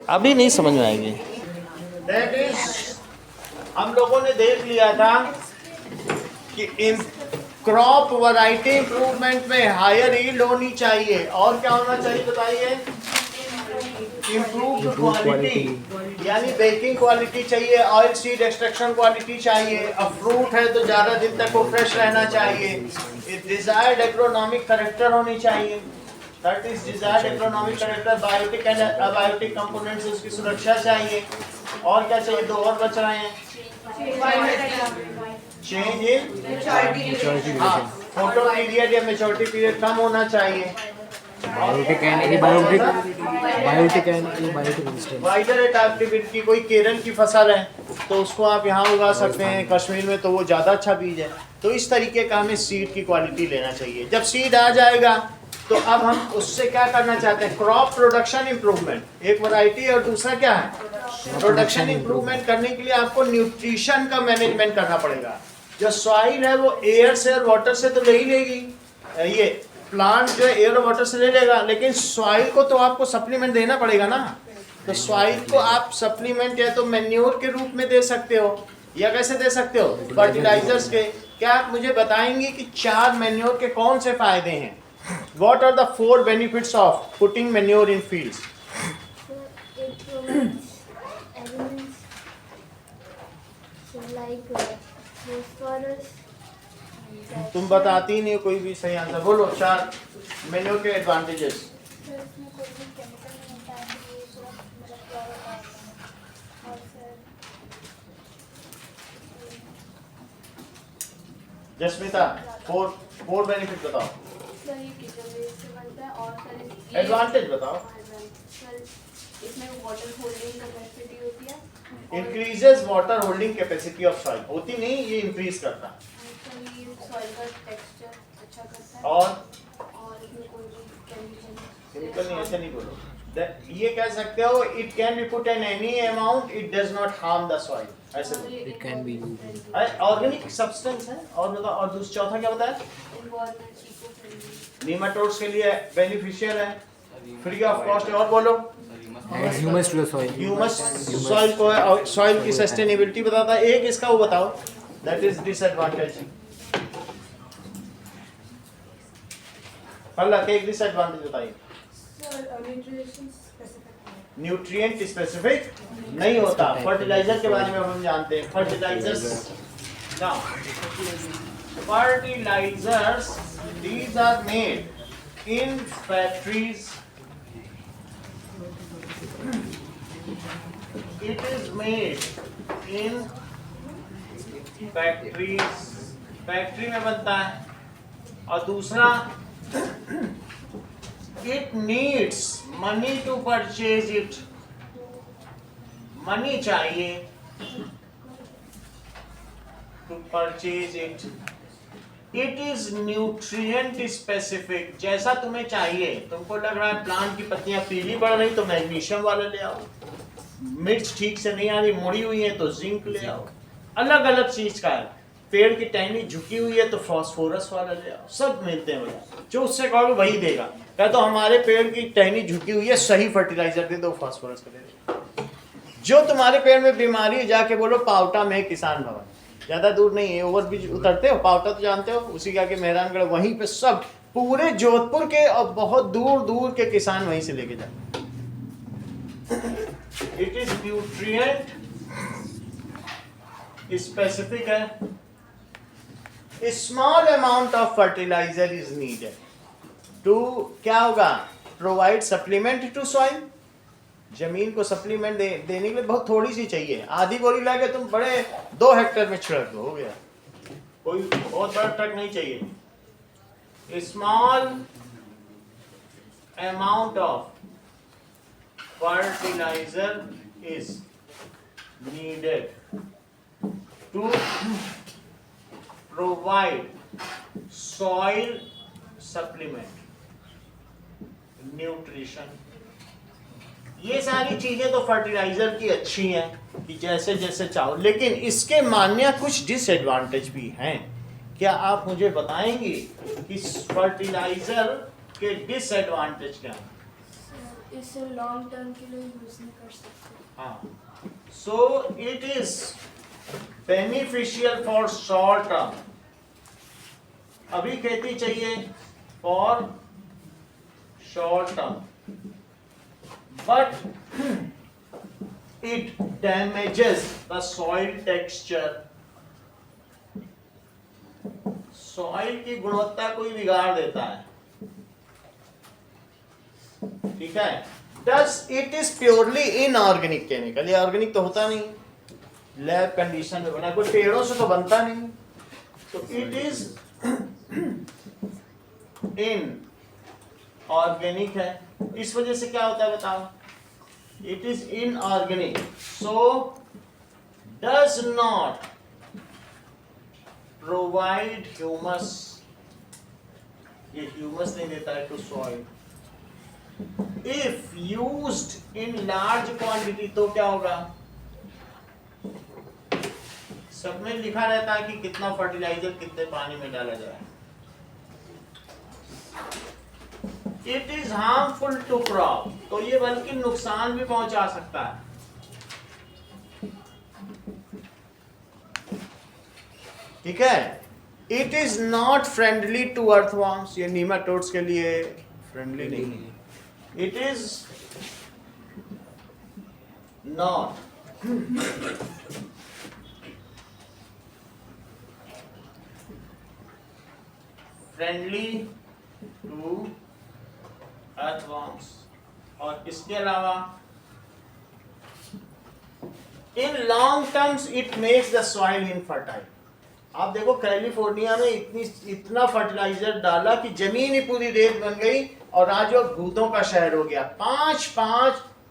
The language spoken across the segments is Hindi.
अभी नहीं समझ में आएगी। दैट इज, हम लोगों ने देख लिया था कि इन क्रॉप वैरायटी इंप्रूवमेंट में हायर यील्ड होनी चाहिए और क्या होना चाहिए बताइए, इम्प्रूव्ड क्वालिटी, यानी बेकिंग क्वालिटी चाहिए, ऑयल सीड एक्सट्रैक्शन क्वालिटी चाहिए, अब फ्रूट है तो ज़्यादा दिन तक वो फ्रेश रहना चाहिए, डिजायर्ड एग्रोनॉमिक करेक्टर होनी चाहिए, that is desired agronomic character, biotic and abiotic components से उसकी सुरक्षा चाहिए, और क्या चाहिए, दो और बच रहे हैं, चेंज इन हाँ फोटो पीरियड या मेच्योरिटी पीरियड कम होना चाहिए, वाइडर एडाप्टेबिलिटी, कोई केरल की फसल है तो उसको आप यहाँ उगा सकते हैं, कश्मीर में तो वो ज़्यादा अच्छा बीज है, तो इस तरीके का हमें सीड की क्वालिटी लेना चाहिए। जब सीड आ जाएगा तो अब हम उससे क्या करना चाहते हैं, क्रॉप प्रोडक्शन इंप्रूवमेंट, एक वैरायटी और दूसरा क्या है प्रोडक्शन इंप्रूवमेंट करने के लिए आपको न्यूट्रिशन का मैनेजमेंट करना पड़ेगा। जो सॉइल है वो एयर से और वाटर से तो ले ही लेगी, ये प्लांट जो एयर और वाटर से ले लेगा, लेकिन सॉइल को तो आपको सप्लीमेंट देना पड़ेगा ना, तो सॉइल को आप सप्लीमेंट या तो मैन्योर के रूप में दे सकते हो या कैसे दे सकते हो, फर्टिलाइजर्स के। क्या आप मुझे बताएंगे कि 4 मैन्योर के कौन से फायदे हैं? What are the 4 benefits of putting manure in fields? It provides elements like phosphorus. तुम बताती ही नहीं हो कोई भी सही आंसर, बोलो 4 मैन्योर के एडवांटेजेस। इसमें कोई भी केमिकल नहीं होता है, ये पूरा मतलब प्योर होता है। और सर जसमिता 4 बेनिफिट बताओ, सर ये किचन वेस्ट से बनता है, और सर एडवांटेज बताओ। सर इसमें वाटर होल्डिंग कैपेसिटी होती है, increases water holding capacity of soil, होती नहीं ये इंक्रीज करता है, सर ये सॉइल का टेक्सचर अच्छा करता है, और इसमें कोई भी केमिकल नहीं, ऐसे नहीं बोलो, ये कह सकते हो it can be put in any amount, it does not harm the soil, ऐसे बोलो। It can be organic substance है, और बताओ, और दूसरा चौथा क्या बताया, एनवायरनमेंट इको फ्रेंडली, नीमाटोड्स के लिए बेनिफिशियल है, फ्री ऑफ कॉस्ट है, और बोलो humus to the soil, humus soil को है, और सॉइल की सस्टेनेबिलिटी बताता है। एक इसका वो बताओ, दैट इज डिसएडवांटेज, अल्लाह के एक डिसएडवांटेज बताइए। न्यूट्रिएंट स्पेसिफिक नहीं होता। फर्टिलाइजर के बारे में हम जानते हैं, fertilisers these are made in factories, it is made in factories, factory में बनता है, और दूसरा it needs money to purchase it, money चाहिए to purchase it, it is nutrient specific, जैसा तुम्हें चाहिए, तुमको लग रहा है प्लांट की पत्तियां पीली पड़ रही तो मैग्नीशियम वाला ले आओ, मिर्च ठीक से नहीं आ रही मुड़ी हुई है तो जिंक ले आओ, अलग अलग चीज का है, पेड़ की टहनी झुकी हुई है तो फास्फोरस वाला ले आओ, सब मिलते हैं भैया, जो उससे कहोगे वही देगा। कह तो हमारे पेड़ की टहनी झुकी हुई है, सही फर्टिलाइजर दे दो, फास्फोरस का दे दो। जो तुम्हारे पेड़ में बीमारी है जाके बोलो पावटा में किसान भवन, ज्यादा दूर नहीं है, ओवर ब्रिज उतरते हो, पावटा तो जानते हो, उसी के आगे मेहरानगढ़, वहीं पे सब पूरे जोधपुर के और बहुत दूर दूर के किसान वहीं से लेके जाते। इट इज न्यूट्रिएंट स्पेसिफिक है, small amount of fertiliser is needed to, क्या होगा, प्रोवाइड सप्लीमेंट टू सॉइल, जमीन को सप्लीमेंट देने के लिए बहुत थोड़ी सी चाहिए, आधी बोरी लाके तुम बड़े 2 हेक्टेयर में छिड़क दो, हो गया, कोई बहुत बड़ा ट्रक नहीं चाहिए। Small amount of fertiliser is needed to provide soil supplement, nutrition, ये सारी चीजें तो फर्टिलाइजर की अच्छी हैं कि जैसे जैसे चाहो, लेकिन इसके मान्य कुछ डिसएडवांटेज भी हैं। क्या आप मुझे बताएंगे कि फर्टिलाइजर के डिसएडवांटेज क्या हैं? इसे लॉन्ग टर्म के लिए यूज नहीं कर सकते। हाँ, so it is beneficial for short term. अभी खेती चाहिए for short term, but it damages the soil texture. Soil की गुणवत्ता को ही बिगाड़ देता है। ठीक है। Does it is purely inorganic chemical, ये ऑर्गेनिक तो होता नहीं, लैब कंडीशन में बना, कोई पेड़ों से तो बनता नहीं, तो इट इज इन ऑर्गेनिक है। इस वजह से क्या होता है बताओ, it is inorganic, so does not provide humus, ये ह्यूमस नहीं देता है to soil. If used in large quantity तो क्या होगा, सब में लिखा रहता है कि कितना फर्टिलाइजर कितने पानी में डाला जाए। It is harmful to crop, तो ये बल्कि नुकसान भी पहुंचा सकता है। ठीक है। It is not friendly to earthworms, ये नीमाटोड्स के लिए फ्रेंडली नहीं है। It is not friendly to earthworms, और इसके अलावा in long terms it makes the soil infertile. आप देखो कैलिफोर्निया में इतना फर्टिलाइजर डाला कि जमीन ही पूरी रेत बन गई, और आज वो भूतों का शहर हो गया।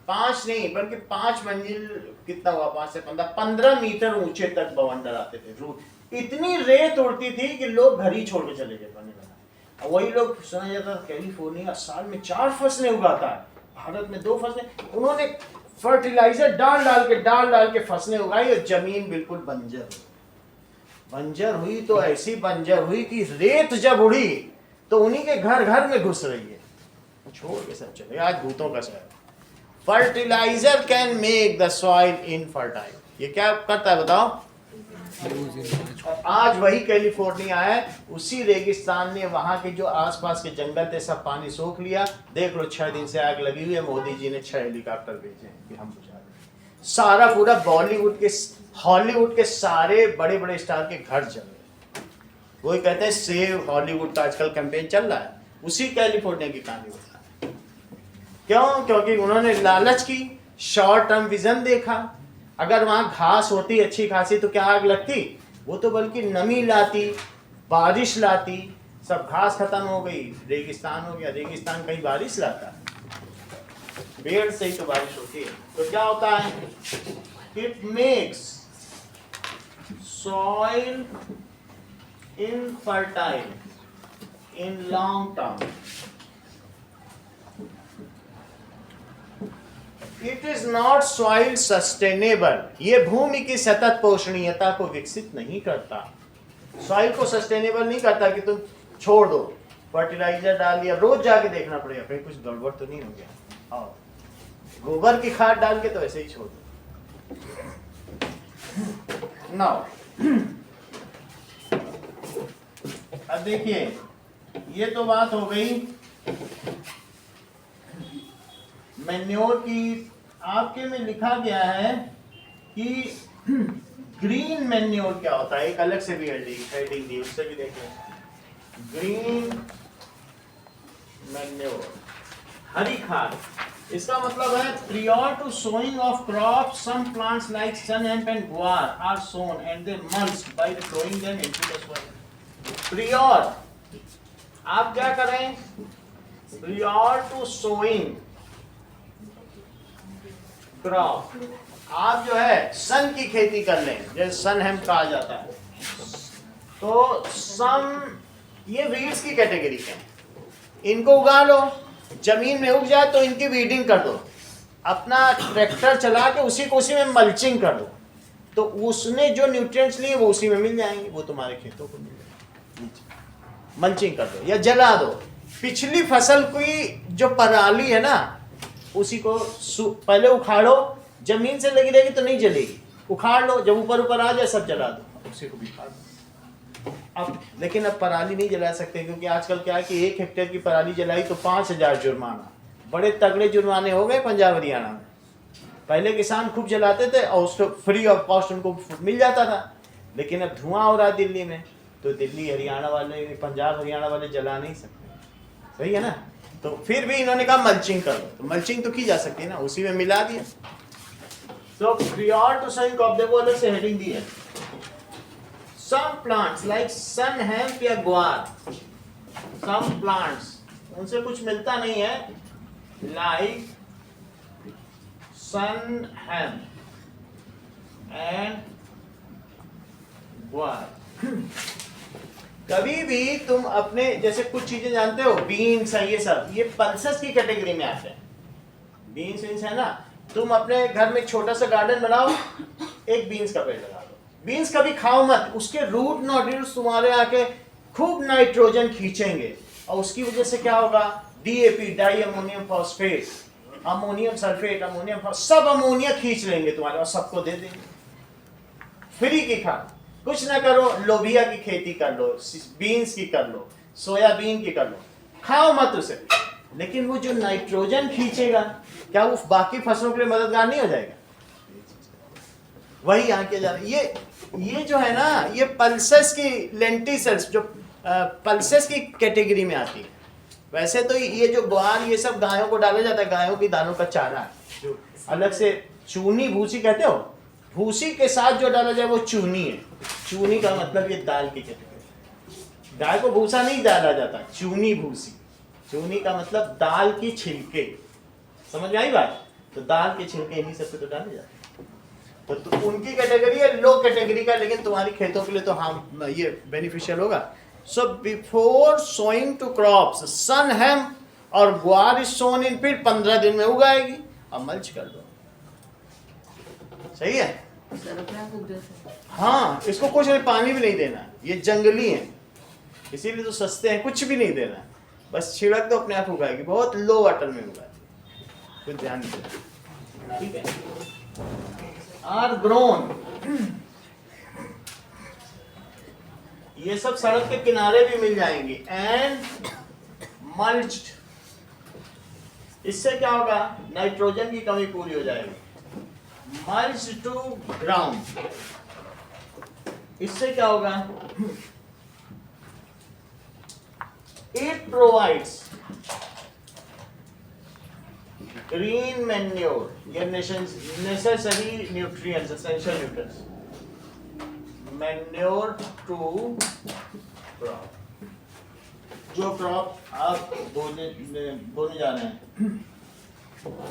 पांच नहीं बल्कि 5 मंजिल, कितना हुआ 5 से 15 मीटर ऊंचे तक भवन डराते थे। रूट इतनी रेत उड़ती थी कि लोग घर ही छोड़ के चले गए बने बना। वही लोग सुना जाता था कैलिफोर्निया साल में 4 फसलें उगाता है, भारत में 2 फसलें। उन्होंने फर्टिलाइजर डाल के फसलें उगाई और जमीन बिल्कुल बंजर हुई। तो ऐसी बंजर हुई कि रेत जब उड़ी तो उन्हीं के घर में घुस रही है, छोड़ के सब चले। आज भूतों का शहर। Fertiliser can make the soil infertile. ये क्या करता है बताओ। और आज वही कैलिफोर्निया है, उसी रेगिस्तान ने वहां के जो आसपास के जंगल थे सब पानी सोख लिया। देख लो 6 दिन से आग लगी हुई है, मोदी जी ने 6 हेलीकॉप्टर भेजे हैं कि हम बुझा दें। सारा पूरा हॉलीवुड के सारे बड़े बड़े स्टार के घर जल गए। वही कहते हैं सेव हॉलीवुड का आजकल कैंपेन चल रहा है, उसी कैलिफोर्निया की कहानी होता है। क्यों? क्योंकि उन्होंने लालच की, शॉर्ट टर्म विजन देखा। अगर वहां घास होती अच्छी खासी तो क्या आग लगती, वो तो बल्कि नमी लाती, बारिश लाती। सब घास खत्म हो गई, रेगिस्तान हो गया। रेगिस्तान कहीं बारिश लाता है, पेड़ से ही तो बारिश होती है। तो क्या होता है, it makes soil infertile in long term. It is not soil sustainable. ये भूमि की सतत पोषणीयता को विकसित नहीं करता, सॉइल को सस्टेनेबल नहीं करता कि तुम छोड़ दो, फर्टिलाइजर डाल दिया, रोज जाके देखना पड़ेगा कहीं कुछ गड़बड़ तो नहीं हो गया। और गोबर की खाद डाल के तो ऐसे ही छोड़ दो। नाउ अब देखिए, ये तो बात हो गई मैन्योर की। आपके में लिखा गया है कि ग्रीन मैन्योर क्या होता है, एक अलग से भी हेडिंग दी, उससे भी देखें। ग्रीन मैन्योर, हरी खाद। इसका मतलब है prior to sowing of crops, some plants like sun hemp and guar are sown and they mulched by throwing them into the soil. Prior, आप क्या करें, prior to sowing crop, आप जो है सन की खेती कर लें, जैसे सन हेम्प कहा जाता है। तो सम ये वीड्स की कैटेगरी के हैं, इनको उगा लो, जमीन में उग जाए तो इनकी वीडिंग कर दो, अपना ट्रैक्टर चला के उसी में मल्चिंग कर दो, तो उसने जो न्यूट्रिएंट्स लिए वो उसी में मिल जाएंगे, वो तुम्हारे खेतों को मिल जाएंगे। मल्चिंग कर दो या जला दो। पिछली फसल की जो पराली है ना, उसी को पहले उखाड़ो, जमीन से लगी रहेगी तो नहीं जलेगी, उखाड़ लो, जब ऊपर ऊपर आ जाए सब जला दो, उसी को भी उखाड़ दो। अब लेकिन अब पराली नहीं जला सकते, क्योंकि आजकल क्या है कि 1 हेक्टेयर की पराली जलाई तो 5,000 जुर्माना, बड़े तगड़े जुर्माने हो गए पंजाब हरियाणा में। पहले किसान खूब जलाते थे और उसको फ्री ऑफ कॉस्ट उनको मिल जाता था, लेकिन अब धुआं हो रहा है दिल्ली में, तो दिल्ली हरियाणा वाले, पंजाब हरियाणा वाले जला नहीं सकते, सही है ना। तो फिर भी इन्होंने कहा मल्चिंग कर लो, तो मल्चिंग तो की जा सकती है ना, उसी में मिला दिया। So prior to sowing crop, देखो अलग से हेडिंग दी है, some plants like sun hemp या ग्वार, some plants उनसे कुछ मिलता नहीं है, like sun hemp and ग्वार। कभी भी तुम अपने जैसे कुछ चीजें जानते हो, बीन्स है, ये सब ये पल्सेस की कैटेगरी में आते हैं, बीन्स है ना। तुम अपने घर में छोटा सा गार्डन बनाओ, एक बीन्स का पेड़ लगा दो, बीन्स कभी खाओ मत, उसके रूट नोड्यूल्स तुम्हारे आके खूब नाइट्रोजन खींचेंगे, और उसकी वजह से क्या होगा, DAP, di ammonium phosphate, ammonium sulphate, ammonium सब अमोनिया खींच लेंगे तुम्हारे और सबको दे देंगे फ्री की खाद। कुछ ना करो, लोबिया की खेती कर लो, बीन्स की कर लो, सोयाबीन की कर लो, खाओ मत उसे, लेकिन वो जो नाइट्रोजन खींचेगा क्या वो बाकी फसलों के लिए मददगार नहीं हो जाएगा? वही यहाँ किया जा रहा है। ये जो है ना, ये पल्सेस की लेंटिसल्स जो पल्सेस की कैटेगरी में आती है। वैसे तो ये जो ग्वार ये सब गायों को डाला जाता है, गायों की दानों का चारा, जो अलग से चूनी भूसी कहते हो, भूसी के साथ जो डाला जाए वो चूनी है। चूनी का मतलब ये दाल की कैटेगरी। गाय को भूसा नहीं डाला जाता, चूनी भूसी। चूनी का मतलब दाल की छिलके, समझ में आई बात? तो दाल के छिलके इन्हीं सब पे तो डाले जाते हैं। तो उनकी कैटेगरी है लो कैटेगरी का, लेकिन तुम्हारी खेतों के लिए तो हाँ ये बेनिफिशियल होगा। So before sowing to crops sun hemp और ग्वार इज सोन इन, फिर 15 दिन में उगाएगी, अब मल्च कर दो, सही है। हाँ, इसको कुछ नहीं, पानी भी नहीं देना, ये जंगली है इसीलिए तो सस्ते हैं, कुछ भी नहीं देना, बस छिड़क दो, अपने आप उगाएगी, बहुत लो वाटर में उगाएगी, कुछ ध्यान देना, ठीक है। आर ग्रोन, ये सब सड़क के किनारे भी मिल जाएंगी, एंड मल्च्ड, इससे क्या होगा, नाइट्रोजन की कमी पूरी हो जाएगी। मल्च्ड टू ग्राउंड, इससे क्या होगा, इट प्रोवाइड्स green manure, ये necessary nutrients, essential nutrients, manure to crop, जो crop आप बोने जा रहे हैं।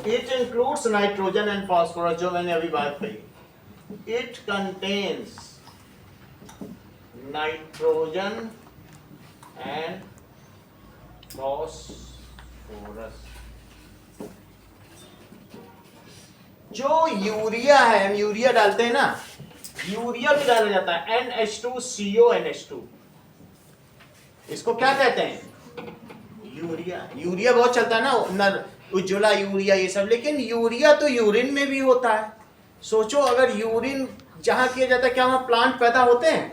It includes nitrogen and phosphorus, जो मैंने अभी बात कही। It contains nitrogen and phosphorus। जो यूरिया है, हम यूरिया डालते हैं ना, यूरिया भी डाला जाता है, NH2CONH2, इसको क्या कहते हैं, यूरिया। यूरिया बहुत चलता है ना, उज्ज्वला यूरिया ये सब, लेकिन यूरिया तो यूरिन में भी होता है। सोचो अगर यूरिन जहां किया जाता है, क्या वहां प्लांट पैदा होते हैं?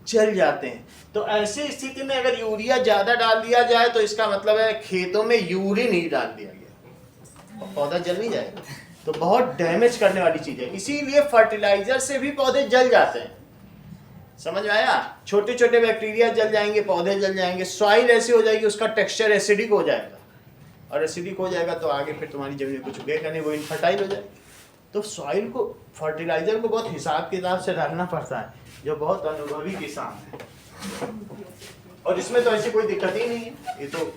जल जाते हैं। तो ऐसी स्थिति में अगर यूरिया ज्यादा डाल दिया जाए तो इसका मतलब है खेतों में यूरिन ही डाल दिया गया, और पौधा जल नहीं जाएगा, तो बहुत डैमेज करने वाली चीज है। इसीलिए फर्टिलाइजर से भी पौधे जल जाते हैं, समझ में आया? छोटे छोटे बैक्टीरिया जल जाएंगे, पौधे जल जाएंगे, सॉइल ऐसी हो जाएगी, उसका टेक्सचर एसिडिक हो जाएगा, और एसिडिक हो जाएगा तो आगे फिर तुम्हारी जमीन कुछ उगेगा नहीं, वो इनफर्टाइल हो जाएगी। तो सॉइल को, फर्टिलाइजर को बहुत हिसाब किताब से डालना पड़ता है, जो बहुत अनुभवी किसान है, और इसमें तो ऐसी कोई दिक्कत ही नहीं है, ये तो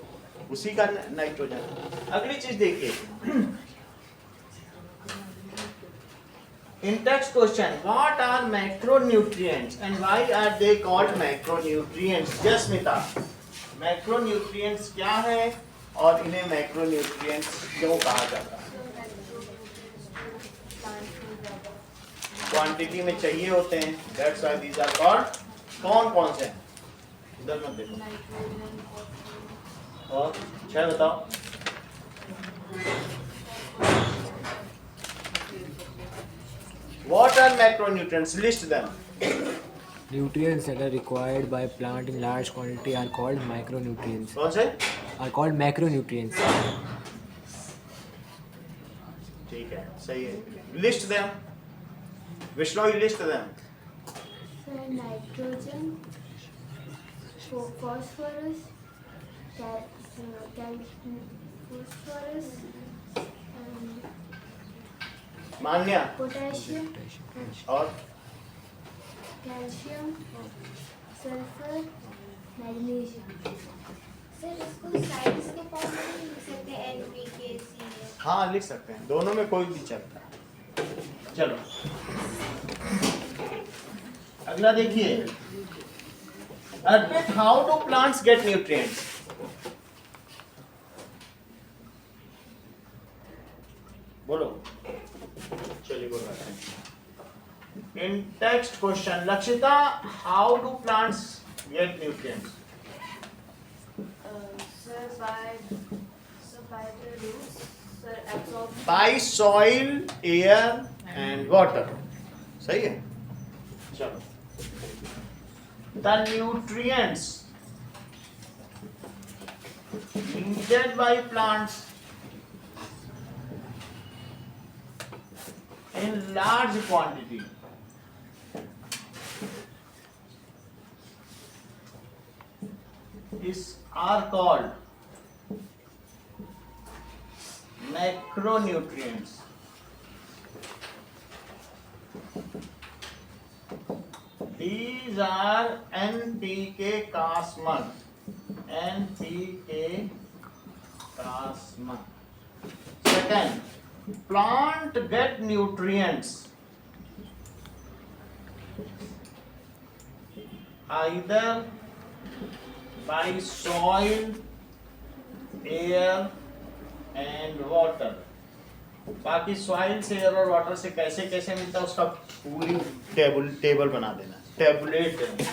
उसी का नाइट्रोजन। अगली चीज देखिए, in text question, what are macronutrients and why are they called macronutrients? Jasmita, macronutrients क्या है और इन्हें macronutrients क्यों कहा जाता है? क्वांटिटी में चाहिए होते हैं, that's why these are called। कौन कौन से हैं? इधर मत देखो, और 6 बताओ। What are macronutrients? List them. Nutrients that are required by plant in large quantity are called micronutrients. कौन से? Are called macronutrients. ठीक है, सही है. List them. Vishnu, list them. Sir, nitrogen, phosphorus, phosphorus, मान्या potassium, और calcium, sulfur, magnesium. सर इसको साइंस के फॉर्म में नहीं लिख सकते NPK CA? हाँ लिख सकते हैं, दोनों में कोई भी चलता है. चलो अगला देखिए. Arpit, how do plants get nutrients? बोलो. चलिए बोल रहे हैं. In text question, Lakshita, how do plants get nutrients? Sir, by the roots, sir, absorb. By soil, air and water. सही है. चलो. The nutrients needed by plants in large quantity are called macronutrients. These are NPK Kasman. NPK Kasman. Second, plant get nutrients either by soil, air and water. बाकी सॉइल से, एयर और वाटर से कैसे कैसे मिलता है उसका पूरी टेबल बना देना, टेबुलेट देना.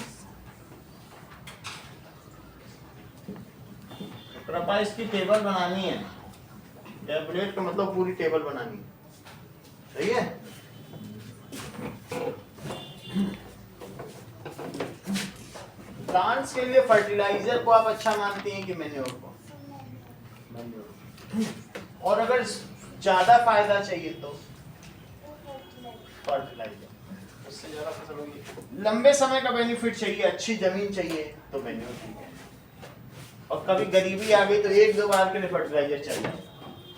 कृपया इसकी टेबल बनानी है. टेबुलेट का मतलब पूरी टेबल बनानी है. सही है. प्लांट्स के लिए फर्टिलाइजर को आप अच्छा मानते हैं कि मैन्योर को? मैन्योर. और अगर ज्यादा फायदा चाहिए तो फर्टिलाइजर, उससे ज्यादा फसल होगी. लंबे समय का बेनिफिट चाहिए, अच्छी जमीन चाहिए तो मैन्योर ठीक है. और कभी गरीबी आ गई तो एक दो बार के लिए फर्टिलाइजर चाहिए.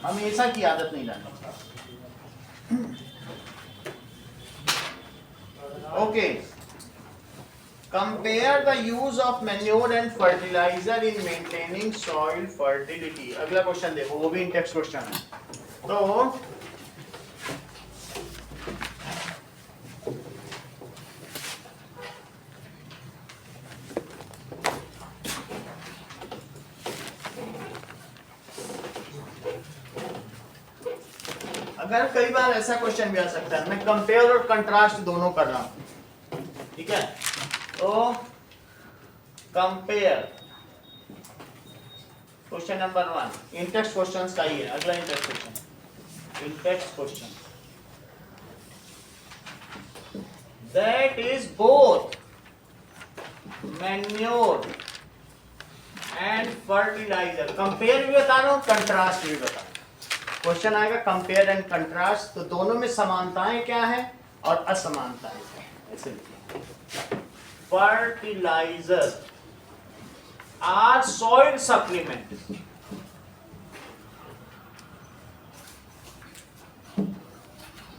हमेशा की आदत नहीं डालनी. Okay. Compare the use of manure and fertilizer in maintaining soil fertility. अगला क्वेश्चन देखो, वो भी इन टेक्स्ट क्वेश्चन है. तो अगर कई बार ऐसा क्वेश्चन भी आ सकता है, मैं कंपेयर और कंट्रास्ट दोनों कर रहा हूं. ठीक है. तो compare question number 1 intext questions का ही है. अगला intext question, intext question that is both manure and fertiliser. Compare भी बता रहा हूं, कंट्रास्ट भी बता रहा हूं. क्वेश्चन आएगा कंपेयर एंड कंट्रास्ट, तो दोनों में समानताएं क्या है और असमानताएं क्या है. ऐसे लिखिए. Fertilizer are soil supplement.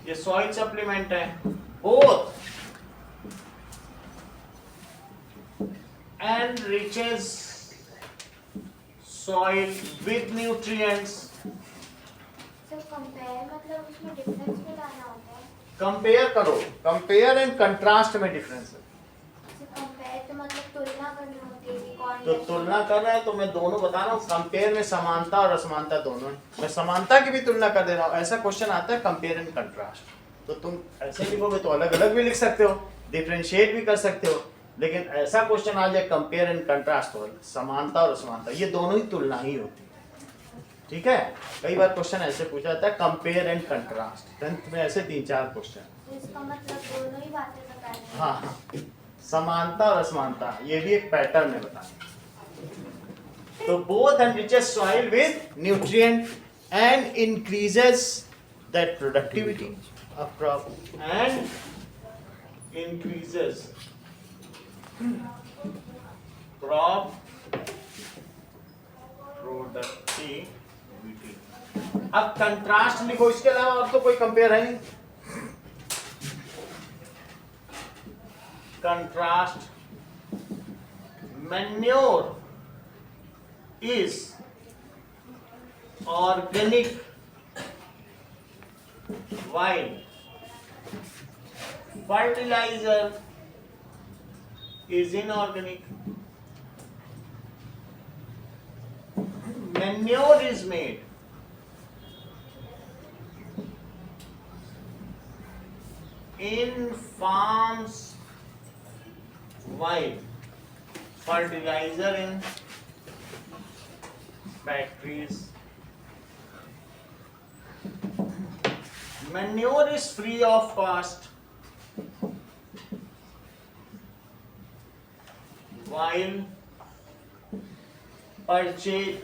ये soil supplement है. Both enriches soil with nutrients. Sir compare मतलब उसमें डिफरेंस भी लाना होता है. कंपेयर करो, कंपेयर एंड कंट्रास्ट में डिफरेंस है. कंपेयर तो मतलब तुलना करनी होती है कि कौन. तो तुलना कर रहा है तो मैं दोनों बता रहा हूँ. कंपेयर में समानता और असमानता दोनों है. मैं समानता की भी तुलना कर दे रहा हूँ. ऐसा क्वेश्चन आता है कंपेयर एंड कंट्रास्ट, तो तुम ऐसे लिखोगे तो अलग अलग भी लिख सकते हो, डिफरेंशिएट भी कर सकते हो. लेकिन ऐसा क्वेश्चन आ जाए कंपेयर एंड कंट्रास्ट, तो समानता और असमानता ये दोनों ही तुलना ही होती है. ठीक है, कई बार क्वेश्चन ऐसे पूछा जाता है कंपेयर एंड कंट्रास्ट, 10th में ऐसे 3-4 क्वेश्चन। तो इसका मतलब दोनों ही बातें बता रहे हैं। हाँ हाँ, समानता और असमानता ये भी एक पैटर्न है बताने। तो both enriches soil with nutrient and increases that productivity of crop and increases crop productivity। अब कंट्रास्ट लिखो, इसके अलावा और तो कोई कंपेयर है नहीं। Contrast, manure is organic while fertilizer is inorganic। Manure is made in farms while fertilizer in factories। Manure is free of cost while purchase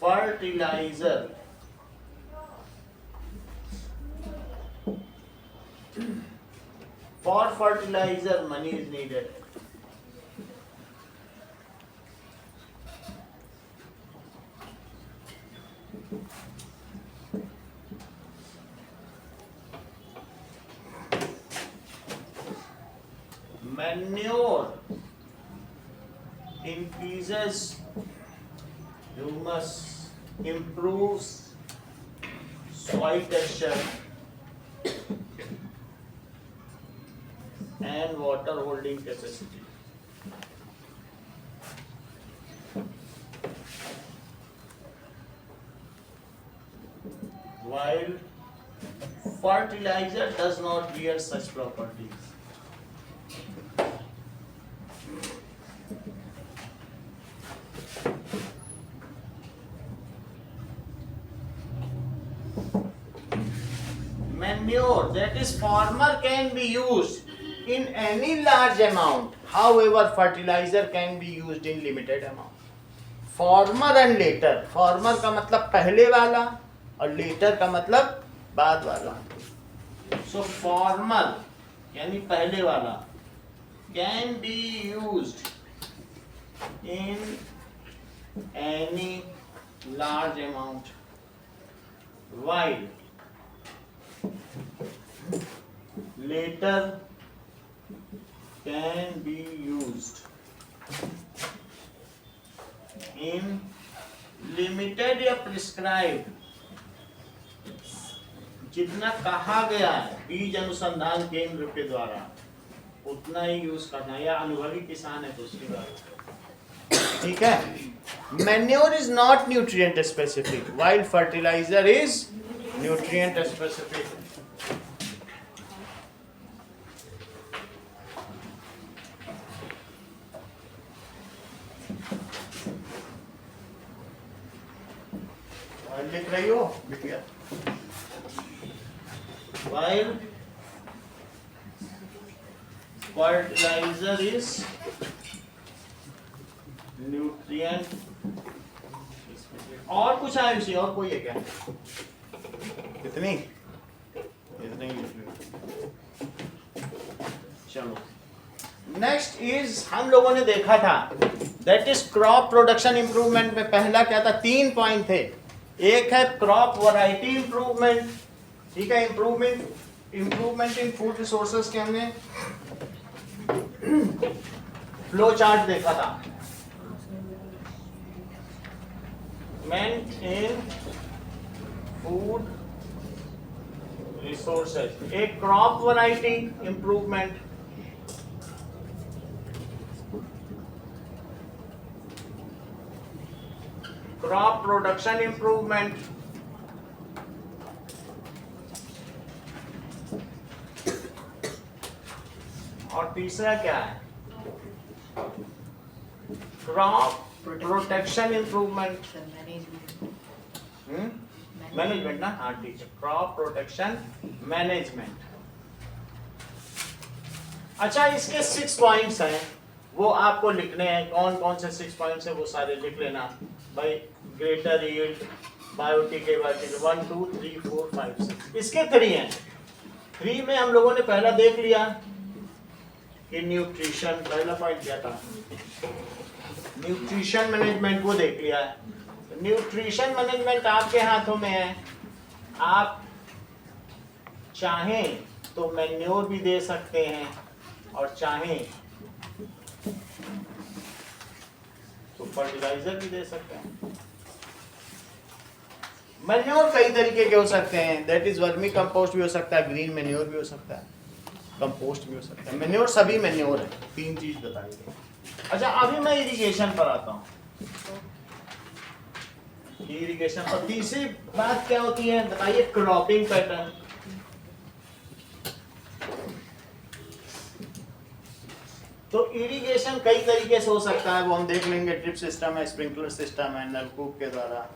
fertilizer for fertilizer money is needed। Manure increases humus, improves soil texture and water holding capacity। While fertilizer does not bear such properties। Manure, that is farmer can be used in any large amount, however fertilizer can be used in limited amount। Former and later, former का मतलब पहले वाला और later का मतलब बाद वाला। So former यानी पहले वाला can be used in any large amount, while later can be used in limited या prescribed। जितना कहा गया है बीज अनुसंधान केंद्र के द्वारा उतना ही यूज करना, या अनुभवी किसान है तो उसकी बात। ठीक है, manure is not nutrient specific while fertilizer is nutrient specific। लिख रही हो बिटिया? While fertilizer is nutrient specific। और कुछ है इसी, और कोई है क्या? कितनी? इतने ही लिख लो। चलो नेक्स्ट इज, हम लोगों ने देखा था that is crop production improvement में पहला क्या था, 3 पॉइंट थे। एक है क्रॉप वैरायटी इंप्रूवमेंट, ठीक है, इंप्रूवमेंट इन फूड रिसोर्सेज के हमने फ्लो चार्ट देखा था। मेंट इन फूड रिसोर्सेज, एक crop variety improvement, crop production improvement, और तीसरा क्या है, क्रॉप प्रोटेक्शन इंप्रूवमेंट, मैनेजमेंट ना, हाँ ठीक है, क्रॉप प्रोटेक्शन मैनेजमेंट। अच्छा, इसके 6 पॉइंट्स हैं, वो आपको लिखने हैं। कौन कौन से 6 पॉइंट्स हैं वो सारे लिख लेना भाई। ग्रेटर यील्ड, बायोटिक, 1 2 3 4 5 6, इसके 3 हैं। 3 में हम लोगों ने पहला देख लिया कि न्यूट्रिशन, पहला पॉइंट क्या था, न्यूट्रिशन मैनेजमेंट, वो देख लिया है। न्यूट्रिशन मैनेजमेंट आपके हाथों में है। आप चाहें तो मैन्योर भी दे सकते हैं और चाहें तो फर्टिलाइजर भी दे सकते हैं। मैन्योर कई तरीके के हो सकते हैं, दैट इज वर्मी कंपोस्ट भी हो सकता है, ग्रीन मैन्योर भी हो सकता है, कंपोस्ट भी हो सकता है। मैन्योर सभी मैन्योर है, 3 चीज बताई गई। अच्छा, अभी मैं इरिगेशन पर आता हूँ। इरिगेशन पर तीसरी बात क्या होती है बताइए, क्रॉपिंग पैटर्न। तो इरिगेशन कई तरीके से हो सकता है, वो हम देख लेंगे। ड्रिप सिस्टम है, स्प्रिंकलर सिस्टम है, नलकूप के द्वारा,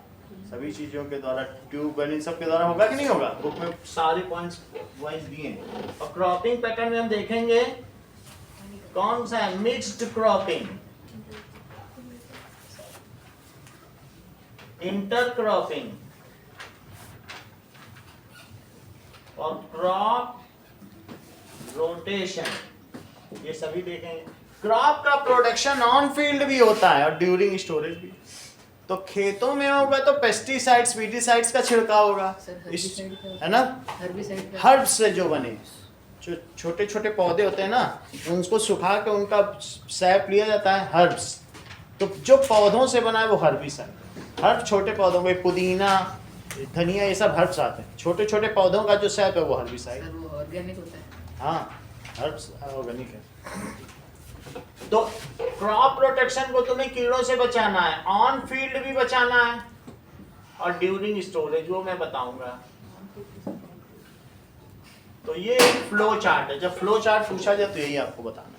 सभी चीजों के द्वारा, ट्यूबवेल, इन सब के द्वारा होगा कि नहीं होगा। बुक में सारे पॉइंट्स वाइज दिए हैं। और क्रॉपिंग पैटर्न में हम देखेंगे कौन सा है, मिक्स्ड क्रॉपिंग, इंटरक्रॉपिंग और क्रॉप रोटेशन, ये सभी देखेंगे। क्रॉप का प्रोडक्शन ऑन फील्ड भी होता है और ड्यूरिंग स्टोरेज भी। तो खेतों में होगा तो पेस्टिसाइड्स, वीडिसाइड्स का छिड़काव होगा, है ना, हर्ब्स से जो बने, जो छोटे छोटे पौधे होते हैं ना, उनको सुखा के उनका सैप लिया जाता है, हर्ब्स। तो जो पौधों से बना है वो हर्बिसाइड। हर्ब छोटे पौधों में, पुदीना, धनिया, ये सब हर्ब्स आते हैं। छोटे छोटे पौधों का जो सैप है वो हर्बिसाइड। वो ऑर्गेनिक होता है। हाँ, हर्ब्स ऑर्गेनिक है। तो क्रॉप प्रोटेक्शन को तुम्हें कीड़ों से बचाना है, ऑन फील्ड भी बचाना है और ड्यूरिंग स्टोरेज, वो मैं बताऊंगा। तो ये फ्लो चार्ट है, जब फ्लो चार्ट पूछा जाए तो यही आपको बताना है।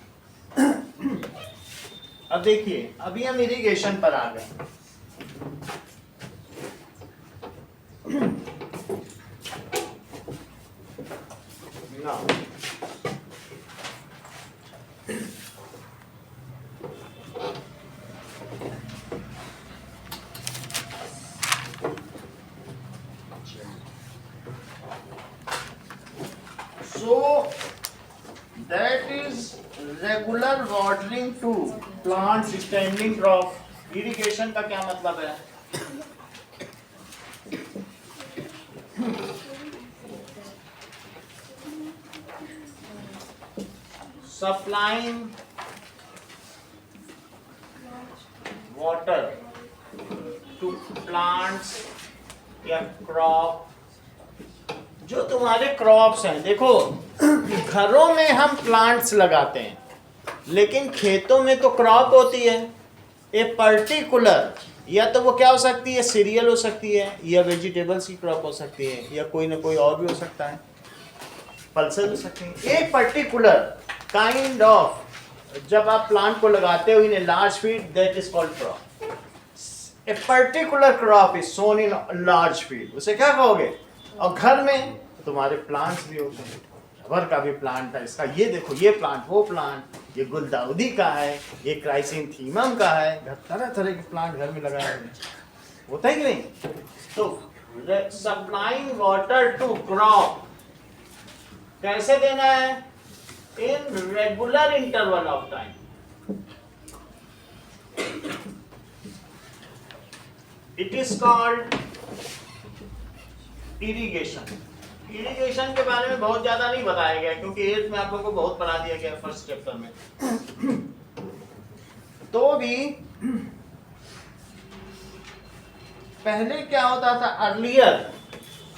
अब देखिए, अभी हम इरिगेशन पर आ गए। So that is regular watering to plants standing crop. Irrigation का क्या मतलब है? Supplying water to plants या crop, जो तुम्हारे क्रॉप्स हैं। देखो, घरों में हम प्लांट्स लगाते हैं, लेकिन खेतों में तो क्रॉप होती है। ए पर्टिकुलर, या तो वो क्या हो सकती है, सीरियल हो सकती है, या वेजिटेबल्स की क्रॉप हो सकती है, या कोई ना कोई और भी हो सकता है, पल्सेस हो सकती है। एक पर्टिकुलर काइंड ऑफ, जब आप प्लांट को लगाते हो in a large field, that is called crop. A particular crop is sown in large field, उसे क्या कहोगे। और घर में तुम्हारे प्लांट्स भी होते हैं, रबर का भी प्लांट है, इसका ये देखो, ये प्लांट, वो प्लांट, ये गुलदाउदी का है, ये क्राइसेंथीमम का है, तरह तरह के प्लांट घर में लगाए हुए होता है कि नहीं। तो सप्लाइंग वाटर टू क्रॉप कैसे देना है, in regular interval of time. It is called irrigation. Irrigation के बारे में बहुत ज्यादा नहीं बताया गया, क्योंकि 8th में आप लोगों को बहुत पढ़ा दिया गया फर्स्ट चैप्टर में। तो भी पहले क्या होता था, earlier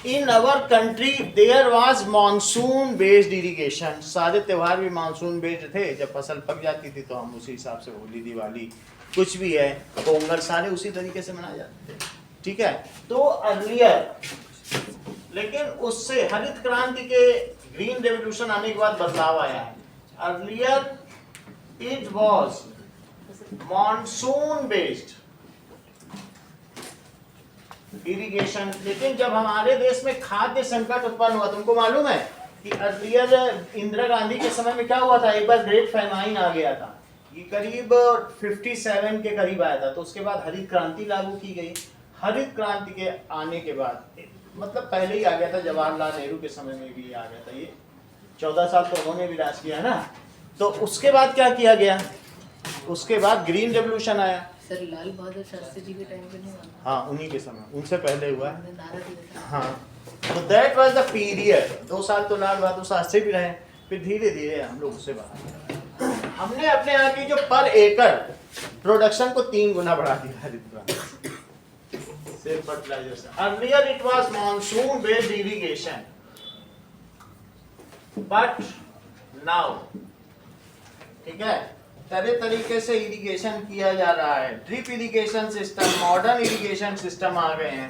in our country there was monsoon based irrigation. सारे त्योहार भी मानसून बेस्ड थे। जब फसल पक जाती थी तो हम उसी हिसाब से, होली, दिवाली, कुछ भी है, पोंगल, सारे उसी तरीके से मनाए जाते थे, ठीक है। तो अर्लियर, लेकिन उससे हरित क्रांति के, ग्रीन रेवोल्यूशन आने के बाद बदलाव आया है। Earlier it was monsoon based irrigation. लेकिन जब हमारे देश में खाद्य संकट उत्पन्न हुआ, तुमको मालूम है कि अर्लियर इंदिरा गांधी के समय में क्या हुआ था, एक बार ग्रेट फेमाइन आ गया था, ये करीब 57 के करीब आया था। तो उसके बाद हरित क्रांति लागू की गई। हरित क्रांति के आने के बाद, मतलब पहले ही आ गया था, जवाहरलाल नेहरू के समय में भी आ गया था, ये 14 साल तो उन्होंने भी राज किया है ना। तो उसके बाद क्या किया गया, उसके बाद ग्रीन रेवोल्यूशन आया। सर लाल बहादुर शास्त्री जी के टाइम पे नहीं हुआ? हाँ, उन्हीं के समय, उनसे पहले हुआ है। उन्होंने नारा दिया था। हाँ, तो दैट वाज द पीरियड। 2 साल तो लाल बहादुर शास्त्री भी रहे, फिर धीरे धीरे हम लोग उससे बाहर। हमने अपने यहाँ की जो पर एकड़ प्रोडक्शन को 3 गुना बढ़ा दिया हरित क्रांति। सिर्फ fertiliser. Earlier it was monsoon based irrigation, but now, ठीक है, तरह तरीके से इरिगेशन किया जा रहा है। Drip irrigation system, modern irrigation system आ गए हैं।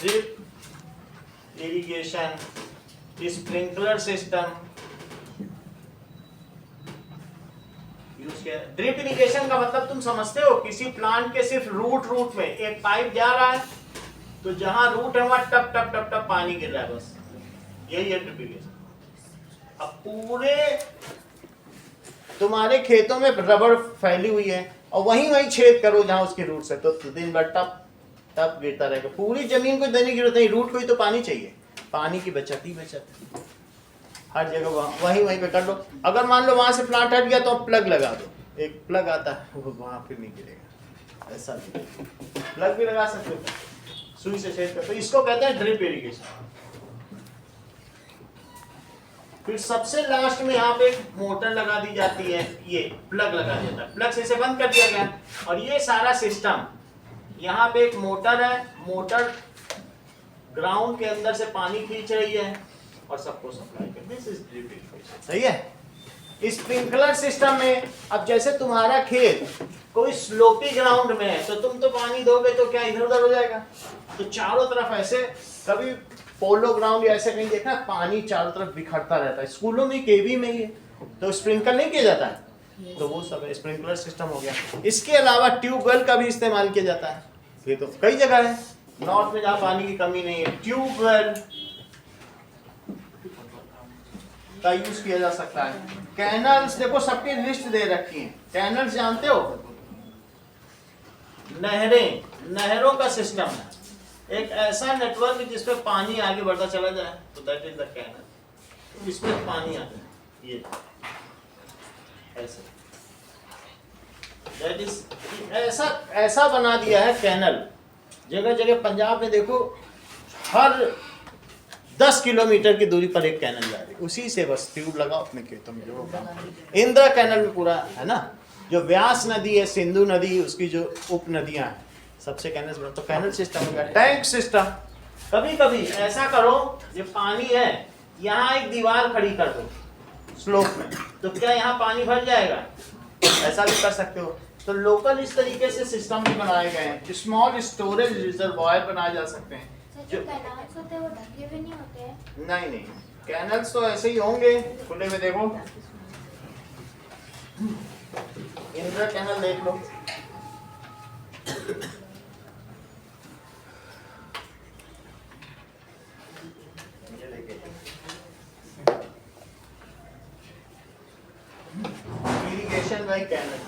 Drip irrigation, sprinkler system use किया। ड्रिप इरिगेशन का मतलब तुम समझते हो, किसी प्लांट के सिर्फ रूट में एक पाइप जा रहा है, तो जहां रूट है वहां टप टप टप टप पानी गिर रहा है, बस यही है ड्रिप इरिगेशन। अब पूरे तुम्हारे खेतों में रबड़ फैली हुई है और वहीं छेद करो जहां उसके रूट है, तो दिन भर टप टप गिरता रहेगा। पूरी जमीन को देने की जरूरत नहीं, रूट को ही तो पानी चाहिए। पानी की बचत ही बचत, हर जगह वहीं पे कर लो। अगर मान लो वहां से प्लांट हट गया तो प्लग लगा दो, एक प्लग आता है वो वहां फिर नहीं गिरेगा, ऐसा प्लग भी लगा सकते हो, सुई से छेद कर। तो इसको कहते हैं ड्रिप इरिगेशन। फिर सबसे लास्ट में यहाँ पे मोटर लगा दी जाती है, ये प्लग लगा दिया था, प्लग से इसे बंद कर दिया गया। और ये सारा सिस्टम, यहाँ पे एक मोटर है, मोटर ग्राउंड के अंदर से पानी खींच रही है और सबको सप्लाई कर, दिस इज ड्रिप इरिगेशन। सही है। स्प्रिंकलर सिस्टम में अब जैसे तुम्हारा खेत कोई स्लोपी ग्राउंड में है, तो तुम तो पानी दोगे तो क्या इधर उधर हो जाएगा, तो चारों तरफ ऐसे, कभी पोलो ग्राउंड या ऐसे कहीं देखा, पानी चारों तरफ बिखरता रहता है। स्कूलों में केवी में ही तो स्प्रिंकल नहीं किया जाता है, तो वो सब स्प्रिंकलर सिस्टम हो गया। इसके अलावा ट्यूबवेल का भी इस्तेमाल किया जाता है। ये तो कई जगह है नॉर्थ में जहाँ पानी की कमी नहीं है, ट्यूबवेल का यूज किया जा सकता है। कैनल्स, देखो सबकी लिस्ट दे रखी है। कैनल्स जानते हो, नहरें, नहरों का सिस्टम है, एक ऐसा नेटवर्क जिसपे पानी आगे बढ़ता चला जाए, तो दैट इज द कैनल। इसमें पानी आता है, ये ऐसे, दैट इज ऐसा बना दिया है कैनल। जगह जगह पंजाब में देखो, हर 10 किलोमीटर की दूरी पर एक कैनल जा रही है, उसी से बस ट्यूब लगाओ अपने खेतों में। जो इंदिरा कैनल में पूरा है ना, जो व्यास नदी है, सिंधु नदी, उसकी जो उप नदियां हैं, सबसे कैनल बना। तो कैनल सिस्टम हो गया। टैंक सिस्टम, कभी कभी ऐसा करो, जो पानी है यहाँ एक दीवार खड़ी कर दो स्लोप में, तो क्या यहाँ पानी भर जाएगा, ऐसा भी कर सकते हो। तो लोकल इस तरीके से सिस्टम भी बनाए गए हैं। स्मॉल स्टोरेज रिजर्वायर बनाए जा सकते हैं। जो कैनाल्स होते हैं वो ढके हुए नहीं होते हैं? नहीं, कैनल्स तो ऐसे ही होंगे खुले में। देखो इंदिरा कैनल देख लो, इरिगेशन बाय कैनल।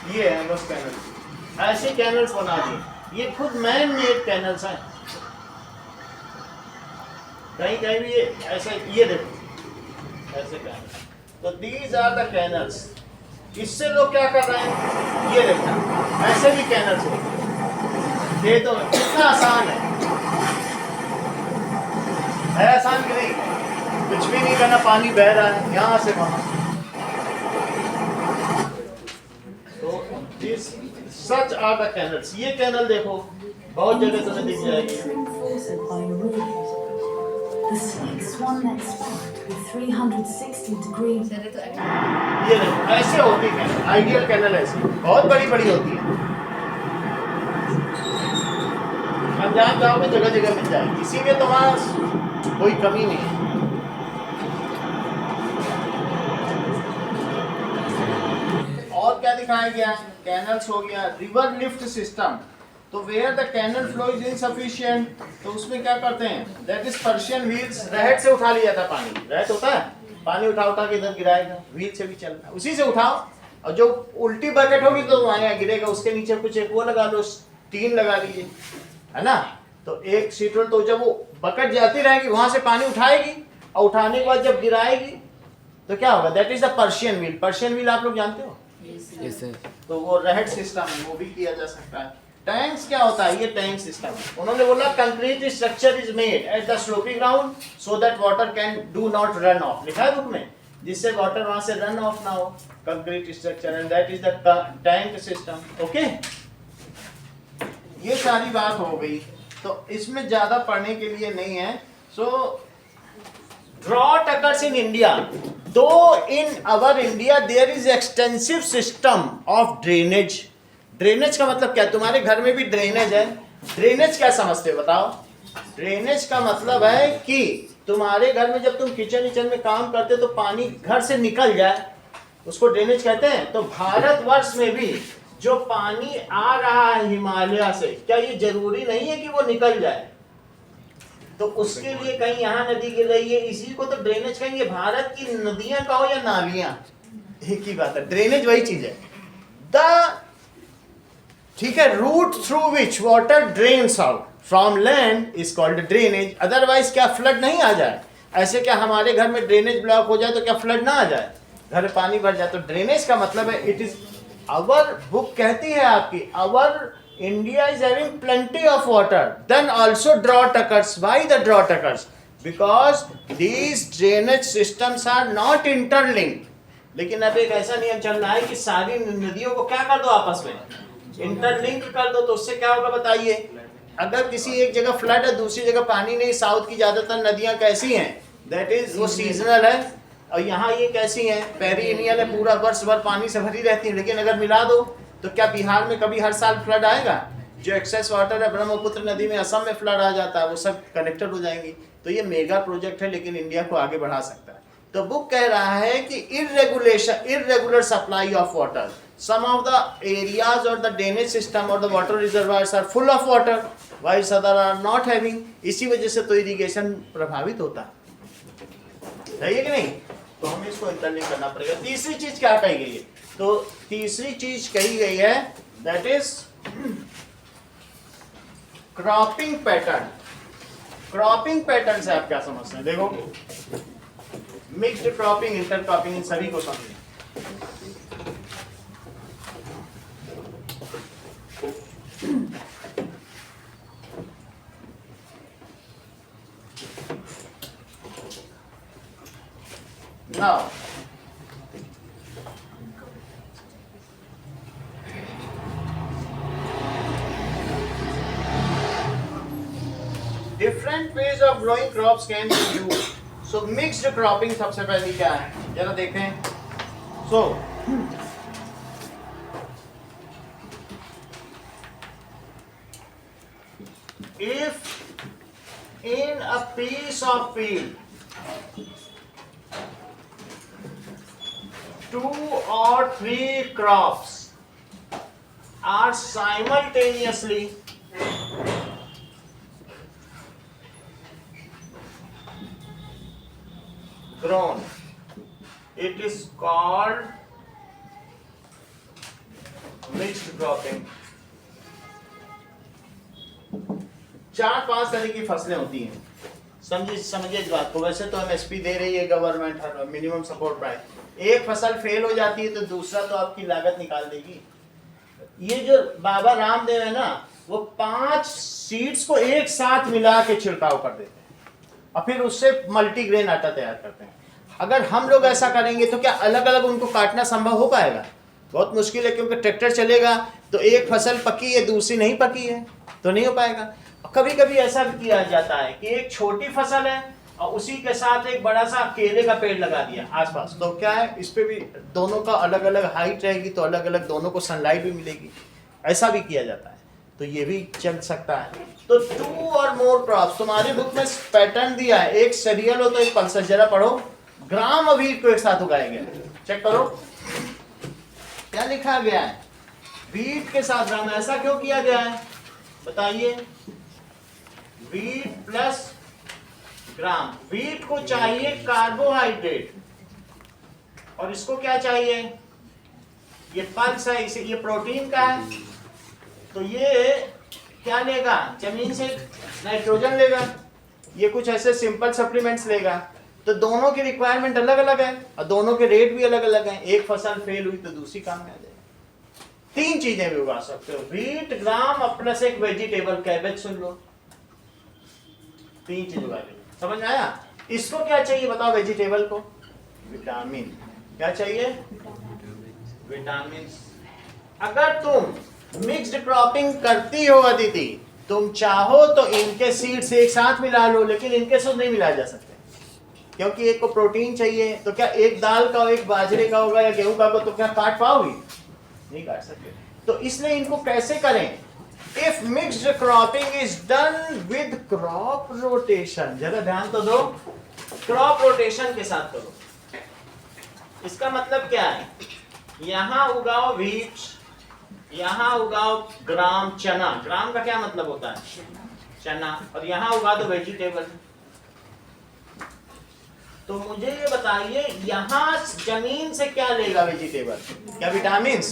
ये है बस कैनल, ऐसे कैनल्स बना दिए। ये खुद मैन मेड कैनल्स हैं, कहीं कहीं भी ये ऐसे, ये देखो ऐसे कैनल। तो दीज आर द कैनल्स। इससे लोग क्या कर रहे हैं, ये देखना, ऐसे भी कैनल्स होते खेतों में। कितना आसान है आसान कि नहीं? कुछ भी नहीं करना, पानी बह रहा है यहाँ से वहां। So this such are the canals. ये कैनल देखो बहुत जगह तुम्हें दिख जाएगी। Reinforced by rules. The snake swung that spot with 360 degrees. चले तो ये देखो ऐसे होती है आइडियल कैनल, ऐसी बहुत बड़ी बड़ी होती है। अब जहाँ जाओगे जगह जगह मिल जाएगी, इसीलिए तुम्हारा कोई कमी नहीं है। और क्या दिखाया गया? कैनल्स हो गया। रिवर लिफ्ट सिस्टम, तो where the canal flow is insufficient, तो उसमें क्या करते हैं? दैट इज पर्शियन व्हील्स, रहट से उठा लिया था पानी। रहट होता है, पानी उठा उठा के इधर गिराएगा, व्हील से भी चलता है, उसी से उठाओ। और जो उल्टी बकेट होगी तो वहाँ गिरेगा, उसके नीचे कुछ एक वो लगा लो, टीन लगा लीजिए, है ना। तो एक सीटल, तो जब वो बकेट जाती रहेगी वहां से पानी उठाएगी, और उठाने के बाद जब गिराएगी तो क्या होगा? That is the Persian wheel. Persian wheel आप लोग जानते हो? Yes sir. तो वो रहट सिस्टम है, वो भी किया जा सकता है। टैंक्स क्या होता है? ये टैंक सिस्टम है। उन्होंने बोला concrete structure is made at the sloppy ground so that water can do not run of, लिखा है बुक में, जिससे वाटर वहां से रन ऑफ ना हो। Concrete structure and that is the tank system. Okay, ये सारी बात हो गई, तो इसमें ज्यादा पढ़ने के लिए नहीं है। सो drought occurs in India, though in our India there is extensive system of drainage. Drainage का मतलब क्या? तुम्हारे घर में भी ड्रेनेज है। ड्रेनेज क्या समझते हो बताओ? ड्रेनेज का मतलब है कि तुम्हारे घर में जब तुम किचन में काम करते तो पानी घर से निकल जाए, उसको ड्रेनेज कहते हैं। तो भारतवर्ष में भी जो पानी आ रहा है हिमालय से, क्या ये जरूरी नहीं है कि वो निकल जाए? तो उसके लिए कहीं यहाँ नदी गिर रही है, इसी को तो ड्रेनेज कहेंगे। भारत की नदियां कहो या नालियां, एक ही बात है, ड्रेनेज वही चीज है। द ठीक है, route through which water drains out from land is called drainage. Otherwise क्या फ्लड नहीं आ जाए? ऐसे क्या हमारे घर में ड्रेनेज ब्लॉक हो जाए तो क्या फ्लड ना आ जाए, घर में पानी भर जाए? तो ड्रेनेज का मतलब है इट इज अवर, बुक कहती है आपकी, अवर India is having plenty of water, then also drought occurs. Why the drought occurs? Because these drainage systems are not interlinked. लेकिन अब एक ऐसा नियम चल रहा है कि सारी नदियों को क्या कर दो, आपस में इंटरलिंक कर दो। तो उससे क्या होगा बताइए? अगर किसी एक जगह फ्लड है, दूसरी जगह पानी नहीं, साउथ की ज्यादातर नदियां कैसी हैं? दैट इज वो सीजनल है, और यहाँ ये कैसी हैं? पेरिनियल है, पूरा वर्ष भर पानी से भरी रहती है। लेकिन अगर मिला दो तो क्या बिहार में कभी हर साल फ्लड आएगा? जो एक्सेस वाटर है ब्रह्मपुत्र नदी में, असम में फ्लड आ जाता है, वो सब कनेक्टेड हो जाएंगी। तो ये मेगा प्रोजेक्ट है, लेकिन इंडिया को आगे बढ़ा सकता है। तो बुक कह रहा है कि irregular supply of water, some of the areas और द ड्रेनेज सिस्टम और the water reservoirs are full of water while other are not having. इसी वजह से तो इरिगेशन प्रभावित होता है कि नहीं? तो हमें इसको इंटरलिंक करना पड़ेगा। तीसरी चीज क्या कही गई है? तो तीसरी चीज कही गई है that is cropping pattern. Cropping pattern से आप क्या समझते हैं? देखो, मिक्स्ड क्रॉपिंग, इंटर क्रॉपिंग, इन सभी को समझें। Now, different ways of growing crops can be used. So mixed cropping सबसे पहले क्या है, जरा देखें। So if in a piece of field 2 or 3 crops are simultaneously grown, it is called mixed cropping. 4-5 तरह की फसलें होती हैं, समझिए इस बात को। वैसे तो एमएसपी दे रही है गवर्नमेंट, हर मिनिमम सपोर्ट प्राइस। एक फसल फेल हो जाती है तो दूसरा तो आपकी लागत निकाल देगी। ये जो बाबा रामदेव है ना, वो 5 सीड्स को एक साथ मिला के छिड़काव कर देते हैं और फिर उससे मल्टीग्रेन आटा तैयार करते हैं। अगर हम लोग ऐसा करेंगे तो क्या अलग अलग उनको काटना संभव हो पाएगा? बहुत मुश्किल है, क्योंकि ट्रैक्टर चलेगा, तो एक फसल पकी है दूसरी नहीं पकी है तो नहीं हो पाएगा। कभी कभी ऐसा भी किया जाता है कि एक छोटी फसल है और उसी के साथ एक बड़ा सा केले का पेड़ लगा दिया आसपास, तो क्या है इस पे भी दोनों का अलग अलग हाइट रहेगी तो अलग अलग दोनों को सनलाइट भी मिलेगी, ऐसा भी किया जाता है, तो ये भी चल सकता है। तो 2 और मोर क्रॉप्स, तुम्हारी बुक में पैटर्न दिया है, एक सीरियल हो तो एक पल्सेस, जरा पढ़ो। ग्राम और व्हीट को एक साथ उगाया गया, चेक करो क्या लिखा गया है, व्हीट के साथ ग्राम, ऐसा क्यों किया गया है बताइए। व्हीट प्लस ग्राम, व्हीट को चाहिए कार्बोहाइड्रेट और इसको क्या चाहिए, ये पल्स है, इसे ये प्रोटीन का है, तो ये क्या लेगा, जमीन से नाइट्रोजन लेगा, ये कुछ ऐसे सिंपल सप्लीमेंट्स लेगा, तो दोनों की रिक्वायरमेंट अलग अलग है और दोनों के रेट भी अलग अलग हैं। एक फसल फेल हुई तो दूसरी काम में आ जाएगी। 3 चीजें भी उगा सकते हो, व्हीट, ग्राम प्लस एक वेजिटेबल, कैबेज सुन लो, 3 चीज उगा लो, समझ में आया। इसको क्या चाहिए बताओ, वेजिटेबल को विटामिन, क्या चाहिए विटामिन। अगर तुम मिक्स्ड क्रॉपिंग करती हो अदिति, तुम चाहो तो इनके सीड्स एक साथ मिला लो, लेकिन इनके साथ नहीं मिलाए जा सकते क्योंकि एक को प्रोटीन चाहिए, तो क्या एक दाल का एक बाजरे का होगा या गेहूं का होगा तो क्या काट पाओगी, नहीं काट सकते। तो इसलिए इनको कैसे करें, if mixed cropping is done with crop rotation, जरा ध्यान तो दो, क्रॉप रोटेशन के साथ करो। इसका मतलब क्या है, यहां उगाओ व्हीट, यहां उगाओ ग्राम, चना, ग्राम का क्या मतलब होता है चना, और यहां उगा दो वेजिटेबल। तो मुझे ये बताइए यहां जमीन से क्या लेगा वेजिटेबल, क्या विटामिन्स,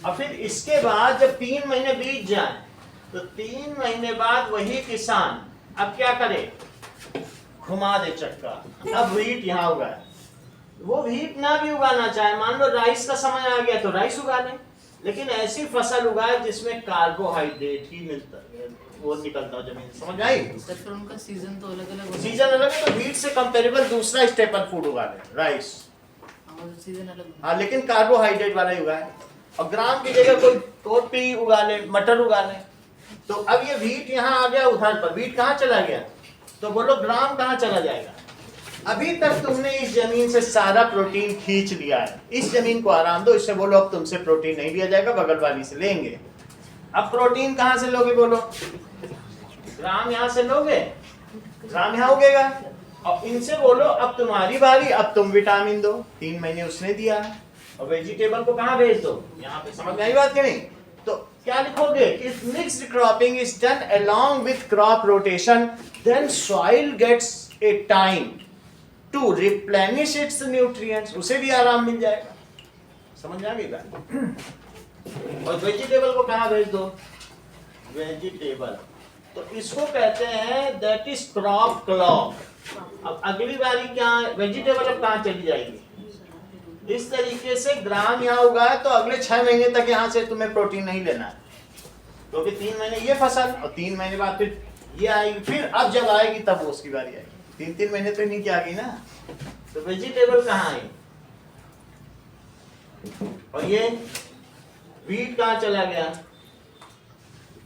और फिर इसके बाद जब 3 महीने बीत जाए तो 3 महीने बाद वही किसान अब क्या करे, घुमा दे चक्का, अब व्हीट यहाँ उगाए, वो व्हीट ना भी उगाना चाहे, मान लो राइस का समय आ गया तो राइस उगा ले, लेकिन ऐसी फसल उगाए जिसमें कार्बोहाइड्रेट ही मिलता है, वो निकलता हो जमीन, समझ आई। सर फिर उनका सीजन तो अलग अलग सीजन अलग है तो व्हीट से कंपेरेबल दूसरा स्टेपल फूड उगा ले, राइस, सीजन अलग हाँ, लेकिन कार्बोहाइड्रेट वाला ही उगाए, और ग्राम की जगह कोई टोपी उगा ले, मटर उगा ले। तो अब ये व्हीट यहाँ आ गया उधर पर, व्हीट कहाँ चला गया, तो बोलो ग्राम कहाँ चला जाएगा। अभी तक तुमने इस जमीन से सारा प्रोटीन खींच लिया है, इस जमीन को आराम दो, इससे बोलो अब तुमसे प्रोटीन नहीं लिया जाएगा, बगल वाली से लेंगे। अब प्रोटीन कहाँ से लोगे बोलो, ग्राम यहाँ से लोगे, ग्राम यहाँ उगेगा, और इनसे बोलो अब तुम्हारी बारी, अब तुम विटामिन दो, 3 महीने उसने दिया है, और वेजिटेबल को कहाँ भेज दो, यहाँ पे, समझ में आई बात कि नहीं। तो क्या लिखोगे, if mixed cropping is done along with crop rotation then soil gets a time to replenish its nutrients, उसे भी आराम मिल जाएगा, समझ में आ गई बात। और वेजिटेबल को कहाँ भेज दो, वेजिटेबल, तो इसको कहते हैं दैट इज क्रॉप क्लॉक। अब अगली बारी क्या, वेजिटेबल अब कहाँ चली जाएगी, इस तरीके से ग्राम यहाँ उगाए तो अगले 6 महीने तक यहाँ से तुम्हें प्रोटीन नहीं लेना है, क्योंकि 3 महीने ये फसल और 3 महीने बाद फिर ये आएगी, फिर अब जब आएगी तब वो उसकी बारी आएगी, 3-3 महीने तो नहीं क्या आ गई ना। तो वेजिटेबल कहाँ आई, और ये व्हीट कहाँ चला गया,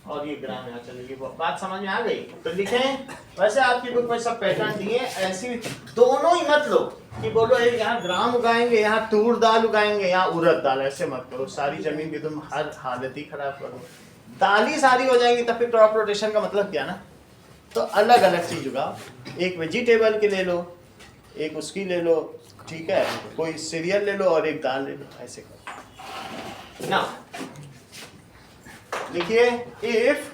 और ये ग्राम यहाँ चली गई, बात समझ में आ गई। तो लिखें, वैसे आपकी बुक में सब पैटर्न दिए, ऐसी दोनों ही मत लो कि बोलो यहाँ ग्राम उगाएंगे, यहाँ तूर दाल उगाएंगे, यहाँ उड़द दाल, ऐसे मत करो, सारी जमीन की तुम हर हालत ही खराब करो, दाल ही सारी हो जाएंगी, तब फिर क्रॉप रोटेशन का मतलब क्या ना। तो अलग अलग चीज उगाओ, एक वेजिटेबल की ले लो, एक उसकी ले लो, ठीक है, कोई सीरियल ले लो और एक दाल ले लो, ऐसे करो ना। देखिए इफ,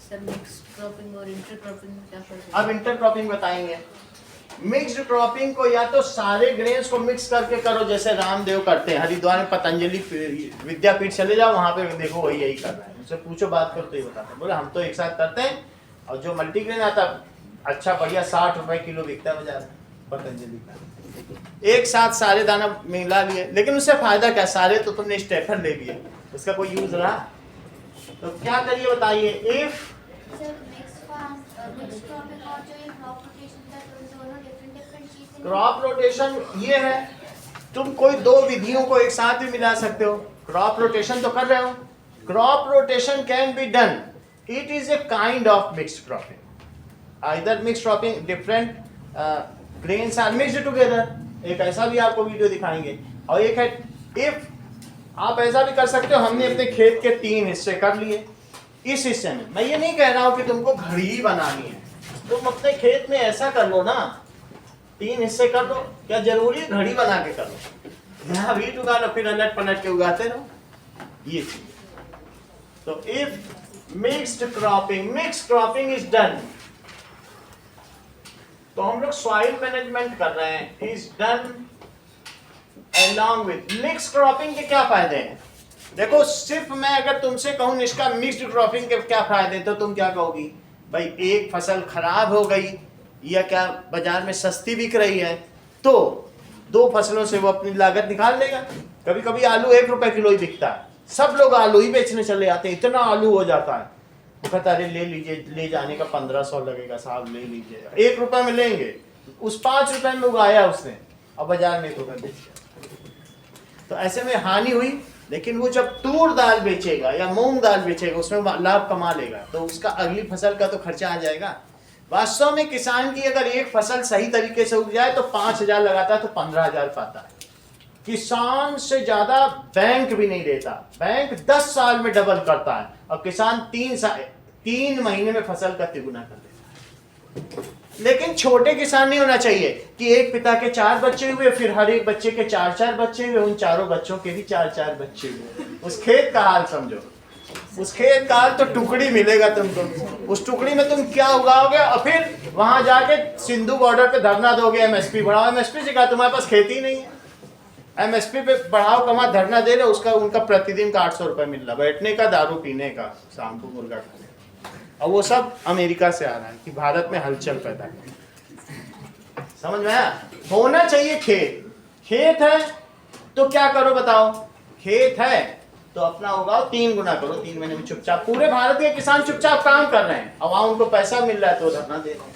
सर मिक्स्ड क्रॉपिंग और इंटर क्रॉपिंग में क्या फर्क है? अब इंटर क्रॉपिंग बताएंगे। मिक्स्ड क्रॉपिंग को या तो सारे ग्रेन्स को मिक्स करके करो, जैसे रामदेव करते हैं, हरिद्वार में पतंजलि विद्यापीठ चले जाओ, वहां पे देखो वही यही कर रहा है, उनसे पूछो, बात करो तो ये बताते हैं, बोले हम तो एक साथ करते हैं, और जो मल्टीग्रेन आता अच्छा बढ़िया 60 रुपए किलो बिकता है बाजार में पतंजलि का, एक साथ सारे दाना मिला लिए, लेकिन उससे फायदा क्या, सारे तो तुमने स्टेफर ले लिए, उसका कोई यूज रहा। तो क्या करिए बताइए, इफ क्रॉप रोटेशन ये है, तुम कोई 2 विधियों को एक साथ भी मिला सकते हो, क्रॉप रोटेशन तो कर रहे हो। Crop rotation can be done, it is a kind of mixed cropping. Either mixed cropping, different grains are mixed together, एक ऐसा भी आपको वीडियो दिखाएंगे। और एक है इफ, आप ऐसा भी कर सकते हो, हमने अपने खेत के 3 हिस्से कर लिए। इस हिस्से में मैं ये नहीं कह रहा हूं कि तुमको घड़ी बनानी है, तुम अपने खेत में ऐसा कर लो ना, 3 हिस्से कर दो, क्या जरूरी है घड़ी बना के कर लो, यहाँ वीट उगा लो फिर अलट पलट के उगाते रहो, ये चीज। तो if mixed cropping is done, तो हम लोग सॉइल मैनेजमेंट कर रहे हैं, is done along with mix cropping के क्या फायदे हैं। देखो सिर्फ मैं अगर तुमसे कहूं इसका मिक्स्ड क्रॉपिंग के क्या फायदे, तो तुम क्या कहोगी, भाई एक फसल खराब हो गई या क्या बाजार में सस्ती बिक रही है, तो 2 फसलों से वो अपनी लागत निकाल लेगा। कभी कभी आलू 1 रुपए किलो ही बिकता है, सब लोग आलू ही बेचने चले जाते हैं, इतना आलू हो जाता है, वो कहता है ले लीजिए, ले जाने का 1500 लगेगा साहब, ले लीजिए, 1 रुपए में लेंगे, उस 5 रुपए में उगाया उसने और बाजार में 1 रुपए बेच गया। तो ऐसे में हानि हुई, लेकिन वो जब तूर दाल बेचेगा या मूंग दाल बेचेगा उसमें लाभ कमा लेगा, तो उसका अगली फसल का तो खर्चा आ जाएगा। वास्तव में किसान की अगर एक फसल सही तरीके से उग जाए तो 5000 लगाता है तो 15000 पाता है। किसान से ज्यादा बैंक भी नहीं देता, बैंक 10 साल में डबल करता है और किसान 3 महीने में फसल का तिगुना कर देता है। लेकिन छोटे किसान नहीं होना चाहिए कि एक पिता के 4 बच्चे हुए, फिर हर एक बच्चे के 4-4 बच्चे हुए, उन चारों बच्चों के भी 4-4 बच्चे हुए। उस खेत का हाल समझो, उस खेत का हाल तो टुकड़ी मिलेगा तुमको, उस टुकड़ी में तुम क्या उगाओगे और फिर वहां जाके सिंधु बॉर्डर पे धरना दोगे, एमएसपी बढ़ाओ। एमएसपी से कहा तुम्हारे पास खेती नहीं है, एमएसपी पे बढ़ाओ कमा धरना दे रहे, उसका उनका प्रतिदिन का 800 रुपए मिल रहा, बैठने का, दारू पीने का, शाम को मुर्गा खाने, और वो सब अमेरिका से आ रहा है कि भारत में हलचल पैदा कर। समझ में आया? होना चाहिए खेत है तो क्या करो बताओ, खेत है तो अपना उगाओ, 3 गुना करो 3 महीने में चुपचाप। पूरे भारत के किसान चुपचाप काम कर रहे हैं और वहां उनको पैसा मिल रहा है तो धरना दे रहे हैं।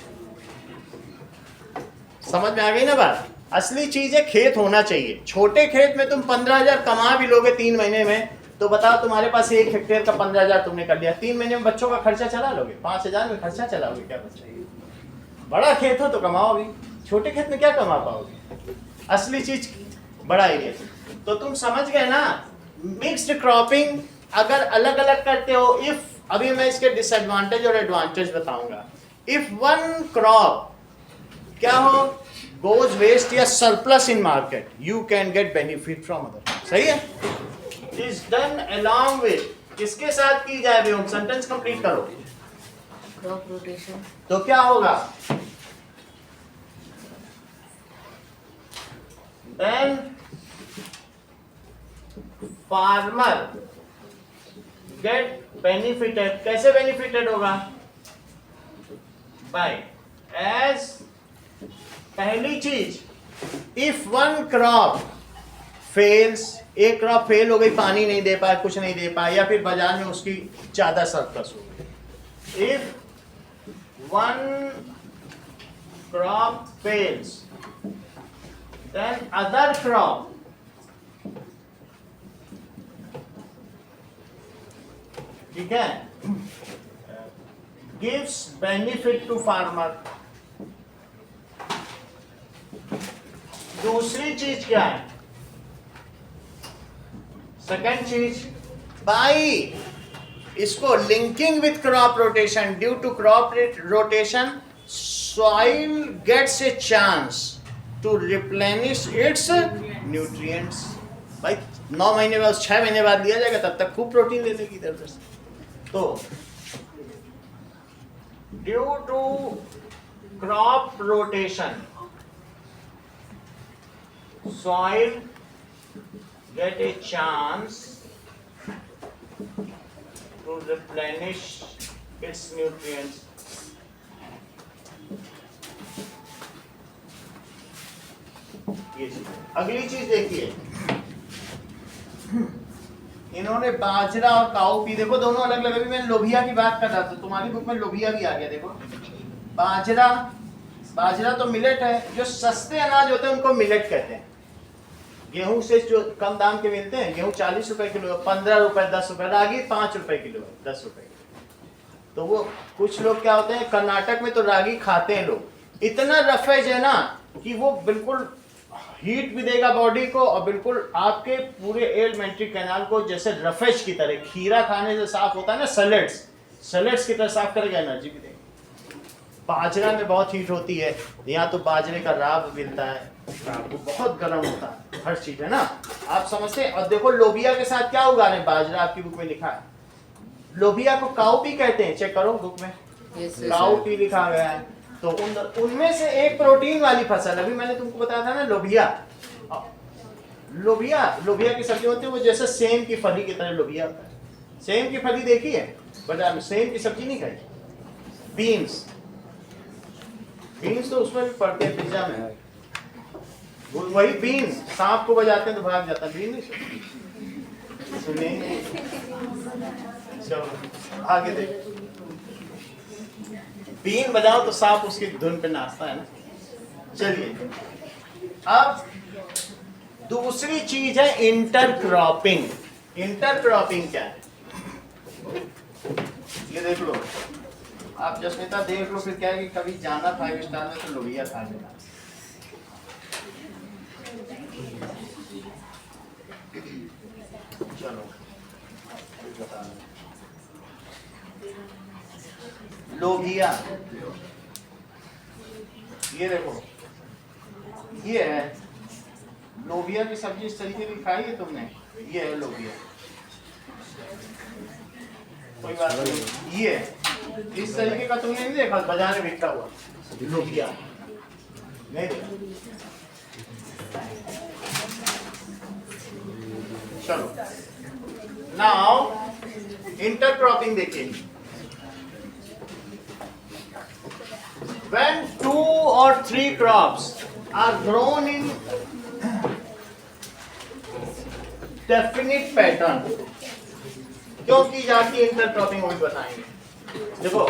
समझ में आ गई ना बात? असली चीज है खेत होना चाहिए। छोटे खेत में तुम 15000 कमा भी लोगे 3 महीने में, तो बताओ तुम्हारे पास 1 हेक्टेयर का 15000 तुमने कर लिया, 3 महीने में बच्चों का खर्चा चला लोगे, 5000 में खर्चा चलाओगे, क्या बचेगा? बड़ा खेत हो तो कमाओ भी, छोटे खेत में क्या कमा पाओगे? असली चीज बड़ा एरिया। तो तुम समझ गए ना, मिक्स्ड क्रॉपिंग अगर अलग अलग करते हो, इफ, अभी मैं इसके डिसएडवांटेज और एडवांटेज बताऊंगा। इफ वन क्रॉप क्या हो, गोज वेस्ट या surplus in market, you can get benefit from other. सही है? इज डन along with, किसके साथ की जाए भी, सेंटेंस कंप्लीट करो। Crop rotation. तो क्या होगा, then farmer get benefited। कैसे बेनिफिटेड होगा? by, as पहली चीज, if one crop fails, एक क्रॉप फेल हो गई, पानी नहीं दे पाया, कुछ नहीं दे पाया, या फिर बाजार में उसकी ज्यादा सरप्लस हो गई। If one crop fails, then other crop ठीक है गिव्स बेनिफिट टू फार्मर। दूसरी चीज क्या है, सेकेंड चीज, बाई इसको linking with crop rotation, due to crop rotation soil gets a chance to replenish its nutrients. भाई 9 महीने बाद, 6 महीने बाद लिया जाएगा, तब तक खूब प्रोटीन ले लेगी इधर उधर से। तो due to crop rotation soil get a chance to replenish its nutrients। ये चीज। अगली चीज देखिए, इन्होंने बाजरा और काउपी, देखो दोनों अलग अलग, अभी मैं लोबिया की बात कर रहा था, तुम्हारी बुक में लोबिया भी आ गया। देखो बाजरा तो मिलेट है, जो सस्ते अनाज होते हैं उनको मिलेट कहते हैं। गेहूं से जो कम दाम के मिलते हैं, गेहूं 40 रुपए किलो, 15 रुपए, 10 रुपए, रागी 5 रुपए किलो, 10 रुपए किलो। तो वो कुछ लोग क्या होते हैं, कर्नाटक में तो रागी खाते हैं लोग, इतना रफेज है ना कि वो बिल्कुल हीट भी देगा बॉडी को और बिल्कुल आपके पूरे एलिमेंट्री कैनाल को जैसे रफेज की तरह, खीरा खाने से साफ होता है ना, सैलेड्स की तरह साफ करेगा, एनर्जी भी देगा। बाजरा में बहुत हीट होती है, यहाँ तो बाजरे का राब मिलता है, वो बहुत गर्म होता है, हर चीज है ना, आप समझते हैं। और देखो लोबिया के साथ क्या उगा रहे हैं, बाजरा आपकी बुक में लिखा है, लोबिया को काउपी कहते हैं, चेक करो बुक में काउपी लिखा गया है। तो उनमें से एक प्रोटीन वाली फसल, अभी मैंने तुमको बताया था ना लोबिया की सब्जी होती है, वो जैसे सेम की फली की तरह लोबिया होता है। सेम की फली देखी है बाजार में, सेम की सब्जी नहीं खाई। बीन्स तो उसमें भी पड़ते हैं पिज्जा में, वही बीन्स सांप को बजाते हैं तो भाग जाता है, बीन नहीं सुने। चलो आगे देखो, बीन बजाओ तो सांप उसकी धुन पे नाचता है ना। चलिए अब दूसरी चीज है इंटरक्रॉपिंग। इंटरक्रॉपिंग क्या है, ये देख लो आप, जसमिता देख लो, फिर क्या है कि कभी जाना 5 स्टार में तो लोबिया खा लेना। चलो लोबिया, ये देखो, ये है लोबिया की सब्जी, इस तरीके की खाई है तुमने, ये है लोबिया, कोई बात नहीं। ये इस तरीके का तुमने नहीं देखा बाजार में बिकता हुआ लोबिया, नहीं देखा। चलो नाउ इंटरक्रॉपिंग देखिए। When 2 or 3 crops are grown in definite pattern, क्यों की जाती है इंटरक्रॉपिंग, वो भी बताएंगे। देखो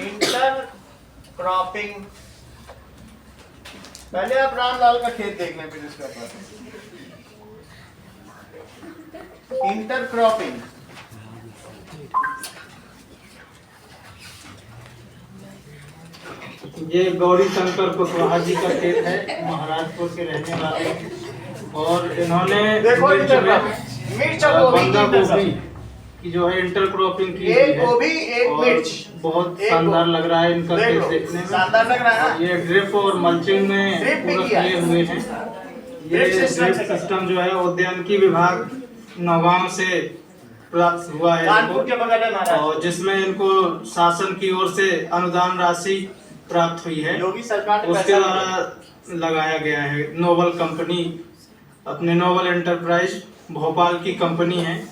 इंटरक्रॉपिंग, पहले आप रामलाल का खेत देख लें, फिर इसका इंटरक्रॉपिंग। ये गौरी शंकर कुशवाहा जी का खेत है, महाराजपुर के रहने वाले, और इन्होंने देखो बंदा गोभी की जो है इंटरक्रॉपिंग की एक गोभी एक मिर्च, बहुत शानदार लग रहा है इनका खेत देखने में, शानदार लग रहा है। ये ड्रिप और मल्चिंग में पूरा किए हुए हैं। ये ड्रिप सिस्टम जो है उद्यानिकी विभाग नौगांव से प्राप्त हुआ है कानपुर के बगल में महाराज, और जिसमें इनको शासन की ओर से अनुदान राशि प्राप्त हुई है, योगी सरकार ने उसके द्वारा लगाया गया है। नोबल कंपनी, अपने नोबल एंटरप्राइज भोपाल की कंपनी है,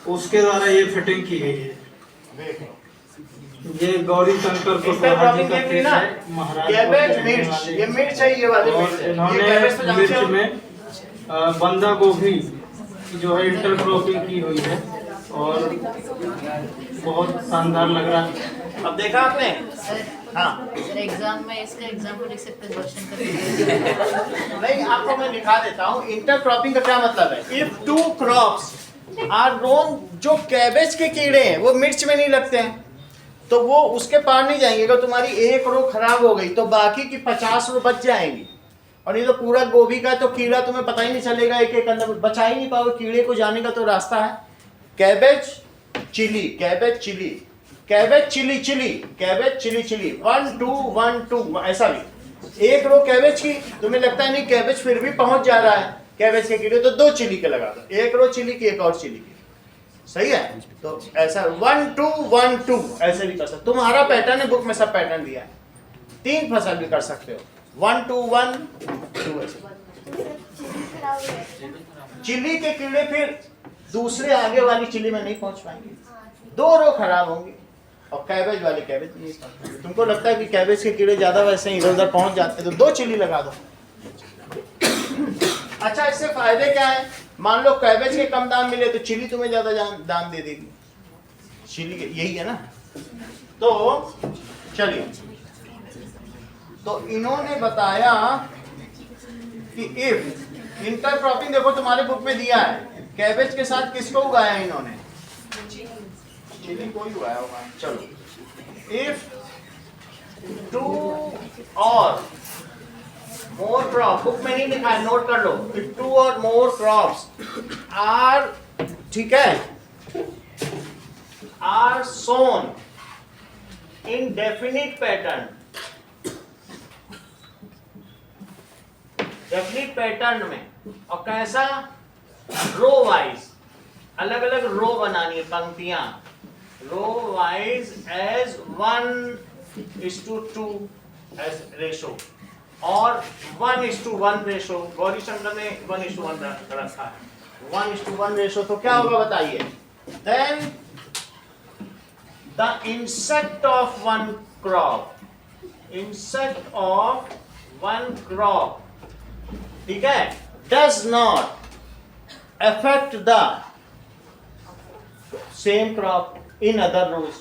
उसके द्वारा ये फिटिंग की गई है। ये गौरी शंकर कुशवाहा जी का खेत है, महाराज मिर्च, ये मिर्च है, ये वाले और इन्होंने मिर्च में बंदा गोभी की जो है इंटरक्रॉपिंग की हुई है और बहुत शानदार लग रहा है। अब देखा आपने, हाँ सर एग्जाम में इसका एग्जाम्पल लिख सकते हैं क्वेश्चन का। नहीं, आपको मैं लिखा देता हूँ। इंटरक्रॉपिंग का क्या मतलब है, इफ 2 क्रॉप्स आर ग्रोन, जो कैबेज के कीड़े हैं वो मिर्च में नहीं लगते हैं, तो वो उसके पार नहीं जाएंगे। अगर तुम्हारी एक रो खराब हो गई तो बाकी की 50 रो बच जाएंगी, और ये तो पूरा गोभी का तो कीड़ा तुम्हें पता ही नहीं चलेगा, एक एक अंदर बचा ही नहीं पाओगे, कीड़े को जाने का तो रास्ता है। Cabbage chilli, cabbage chilli, cabbage chilli chilli, cabbage chilli chilli, 1 2 1 2, ऐसा भी। एक रो कैबेज की, तुम्हें लगता है नहीं कैबेज फिर भी पहुंच जा रहा है कैबेज के कीड़े, तो 2 चिली के लगा दो, एक रो चिली की, एक और चिली की, सही है। तो ऐसा 1 2 1 2 ऐसे भी कर सकते, तुम्हारा पैटर्न है, बुक में सब पैटर्न दिया है। 3 फसल भी कर सकते हो, 1 2 1 2 ऐसे। चिली के कीड़े फिर दूसरे आगे वाली चिली में नहीं पहुंच पाएंगे, 2 रो खराब होंगी, और कैबेज वाली कैबेज नहीं पहुंच पाएंगे। तुमको लगता है कि कैबेज के कीड़े ज्यादा वैसे इधर उधर पहुंच जाते हैं, तो 2 चिली लगा दो। अच्छा, इससे फायदे क्या है, मान लो कैबेज के कम दाम मिले तो चिली तुम्हें ज्यादा दाम दे देगी, चिली के यही है ना। तो चलिए, तो इन्होंने बताया कि इफ इंटरक्रॉपिंग, देखो तुम्हारे बुक में दिया है, कैबेज के साथ किसको उगाया इन्होंने? चिली को ही उगाया होगा। चलो, इफ 2 और मोर क्रॉप, बुक में नहीं लिखा है, नोट कर लो। इफ 2 और मोर क्रॉप्स आर, ठीक है, are sown in definite pattern, definite pattern में, और कैसा? रो वाइज, अलग अलग रो बनानी है, पंक्तियां, row wise as 1:2 as ratio, और 1:1 रेशो। गौरी शंकर ने 1:1 रखा है, 1:1 रेशो। तो क्या होगा बताइए? Then the insect of one crop, insect of one crop, ठीक है, does not affect the same crop in other rows.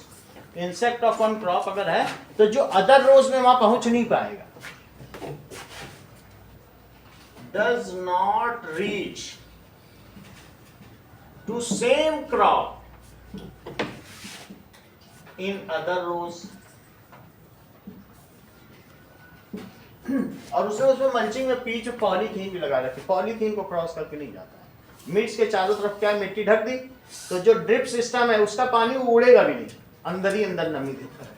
Insect of one crop अगर है तो जो अदर रोज में वहां पहुंच नहीं पाएगा। Does not reach to same crop in other rows. और उसमें मल्चिंग में बीच में पॉलीथीन भी लगा रखी, पॉलीथीन को क्रॉस करके नहीं जाता है। मिर्च के चारों तरफ क्या मिट्टी ढक दी, तो जो ड्रिप सिस्टम है उसका पानी उड़ेगा भी नहीं, अंदर ही अंदर नमी देता है।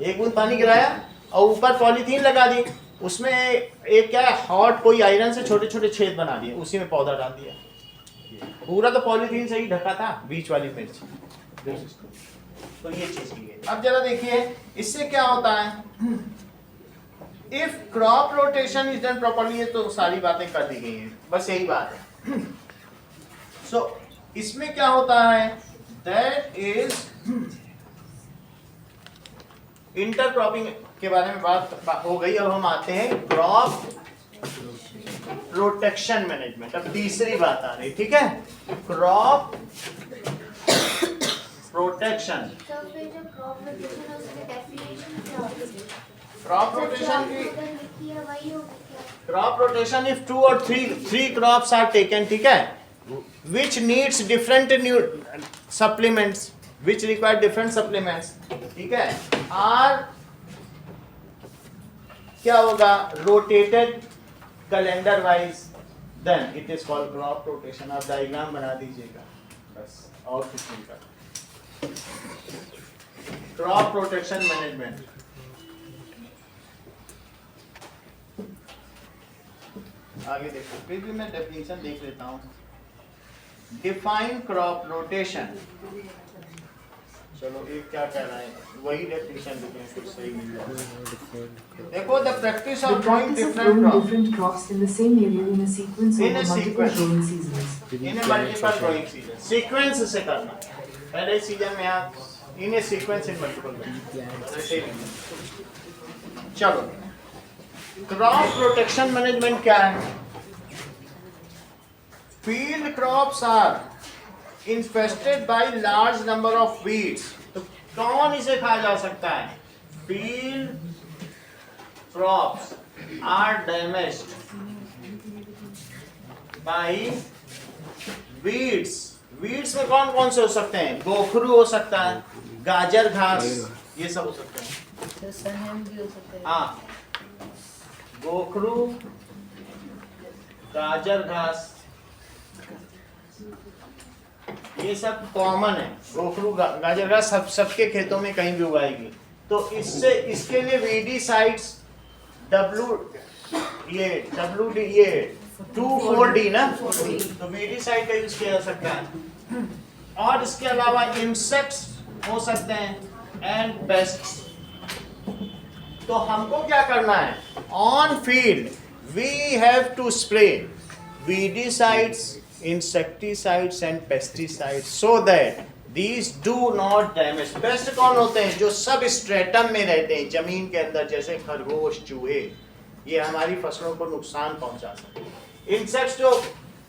एक बूंद पानी गिराया और ऊपर पॉलीथीन लगा दी, उसमें एक क्या है, हॉट कोई आयरन से छोटे छोटे छेद बना दिए, उसी में पौधा डाल दिया, पूरा तो पॉलीथीन से ही ढका था बीच वाली मिर्च। तो ये चीज की है। अब जरा देखिए इससे क्या होता है। If crop rotation is done properly, ये तो सारी बातें कर दी गई हैं, बस यही बात है। सो इसमें क्या होता है, दैट इज इंटरक्रॉपिंग के बारे में बात हो गई। अब हम आते हैं क्रॉप प्रोटेक्शन मैनेजमेंट। अब तीसरी बात आ रही, ठीक है, क्रॉप प्रोटेक्शन। तो फिर जो क्रॉप रोटेशन है उसकी डेफिनेशन क्या होगी? क्रॉप रोटेशन की, लिखी है वही होगी क्या? क्रॉप रोटेशन इफ 2 और 3 क्रॉप्स आर टेकन, ठीक है, which needs different new supplements, which require different supplements, ठीक है, are क्या होगा, rotated calendar wise, then it is called crop rotation। आप डायग्राम बना दीजिएगा बस, और कुछ नहीं करना। क्रॉप प्रोटेक्शन मैनेजमेंट, आगे देखो, फिर भी मैं डेफिनेशन देख लेता हूँ। डिफाइन क्रॉप रोटेशन, चलो एक क्या कह रहा है, वही डेफिनेशन देखें, कुछ सही मिल जाए। देखो, the practice The of growing practice of different growing crop different crops in the same area in a sequence In a over multiple sequence. growing seasons. In A multiple growing season, sequence से करना है। पहले सीजन में आप इन ए सीक्वेंस इन मल्टीपल, ऐसे ही। चलो, क्रॉप प्रोटेक्शन मैनेजमेंट क्या है? Field crops are infested by large number of weeds। तो कौन इसे खाया जा सकता है? Field crops are damaged by weeds। weeds में कौन कौन से हो सकते हैं? गोखरू हो सकता है, गाजर घास, ये सब हो सकते हैं। तो सनम भी हो सकता है। हाँ, गोखरू, गाजर घास, ये सब कॉमन है। गोखरू गाजर घास सबके खेतों में कहीं भी उगाएगी। तो इससे इसके लिए वीडीसाइड्स, WD 2,4-D ना, तो वीडीसाइड का यूज किया जा सकता है। और इसके अलावा इंसेक्ट्स हो सकते हैं एंड पेस्ट्स। तो हमको क्या करना है? On field we have to spray weedicides, insecticides and pesticides so that these do not damage। Pest कौन होते हैं? जो सब स्ट्रेटम में रहते हैं, जमीन के अंदर, जैसे खरगोश, चूहे, ये हमारी फसलों को नुकसान पहुंचा सकते हैं। इंसेक्ट्स जो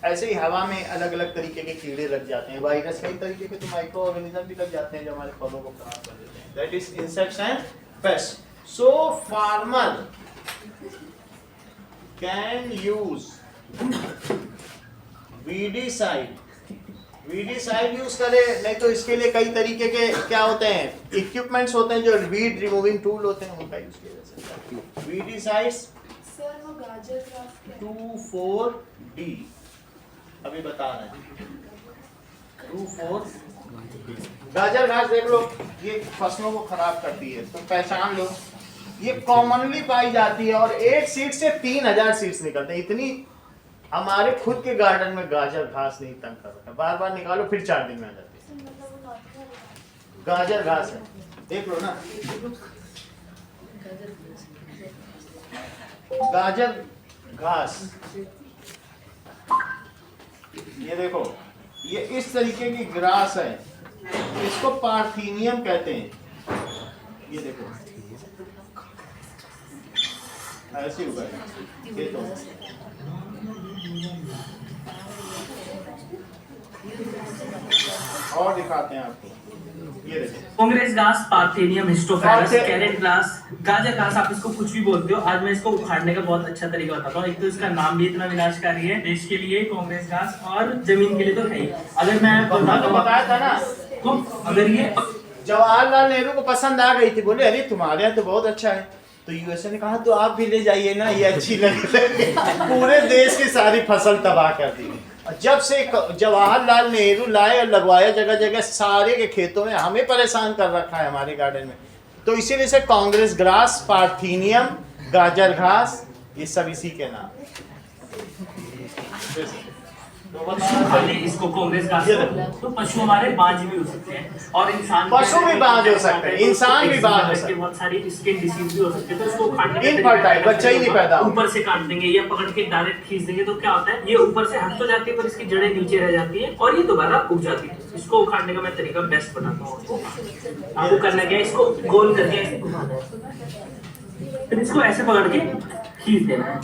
ऐसे ही हवा में अलग अलग तरीके के कीड़े लग जाते हैं, वायरस कई तरीके के, तो माइक्रो ऑर्गेनिज्म भी लग जाते हैं जो हमारे फलों को खराब कर देते हैं। That is insects and paste. So farmer can use weedicide use करे, नहीं तो इसके लिए कई तरीके के क्या होते हैं, इक्विपमेंट्स होते हैं जो वीड रिमूविंग टूल होते हैं, उनका यूज किया जा सकता है। वीडीसाइड्स सर वो गाजर घास क्या है? 24D अभी बता रहे हैं। 24 गाजर घास देख लो, ये फसलों को खराब करती है, तो पहचान लो। ये कॉमनली पाई जाती है और एक सीड से 3000 सीड्स निकलते हैं। इतनी हमारे खुद के गार्डन में गाजर घास नहीं तंग कर रखा, बार बार निकालो फिर 4 दिन में आ जाती है। मतलब वो नॉर्मल गाजर घास है, देख लो ना, गाजर घास, ये देखो, ये इस तरीके की ग्रास है, इसको पार्थीनियम कहते हैं। ये देखो ऐसे उगा है, ये तो और दिखाते हैं आपको, ये देखो कांग्रेस घास, पार्थेनियम हिस्टोफेरस, पार्थे- कैरेट घास, गाजर घास, आप इसको कुछ भी बोलते हो। आज मैं इसको उखाड़ने का बहुत अच्छा तरीका बताता हूँ। एक तो इसका नाम भी इतना विनाशकारी है, देश के लिए कांग्रेस घास और जमीन के लिए तो है ही। अगर मैं मैं तो बताया था ना, तो अगर ये जवाहरलाल नेहरू को पसंद आ गई थी, बोले अरे तुम्हारे यहाँ तो बहुत अच्छा है, तो यूएसए ने कहा तो आप भी ले जाइए ना, ये अच्छी लगी। पूरे देश की सारी फसल तबाह कर दी। और जब से जवाहरलाल नेहरू लाए और लगवाया जगह जगह सारे के खेतों में, हमें परेशान कर रखा है हमारे गार्डन में, तो इसीलिए से कांग्रेस ग्रास, पार्थीनियम, गाजर घास, ये सब इसी के नाम। तो खाली इसको कांग्रेस घास तो पशु हमारे बाज भी हो सकते हैं और इंसान पशु भी बाज हो सकते हैं, इंसान भी बाज हो सकते हैं। बहुत सारी स्किन डिसीज भी हो सकते हैं, तो इसको उखाड़ने का इनफर्टाइल, बच्चा ही नहीं पैदा होगा। ऊपर से काट देंगे या पकड़ के डायरेक्ट खींच देंगे तो क्या होता है, ये ऊपर से हट तो जाती है पर इसकी जड़ें नीचे रह जाती है और ये दोबारा उग जाती है। इसको उखाड़ने का मैं तरीका बेस्ट बताता हूँ आपको। आपको करना क्या है, इसको गोल करके ऐसे घुमाना है, फिर इसको ऐसे पकड़ के खींच देना है।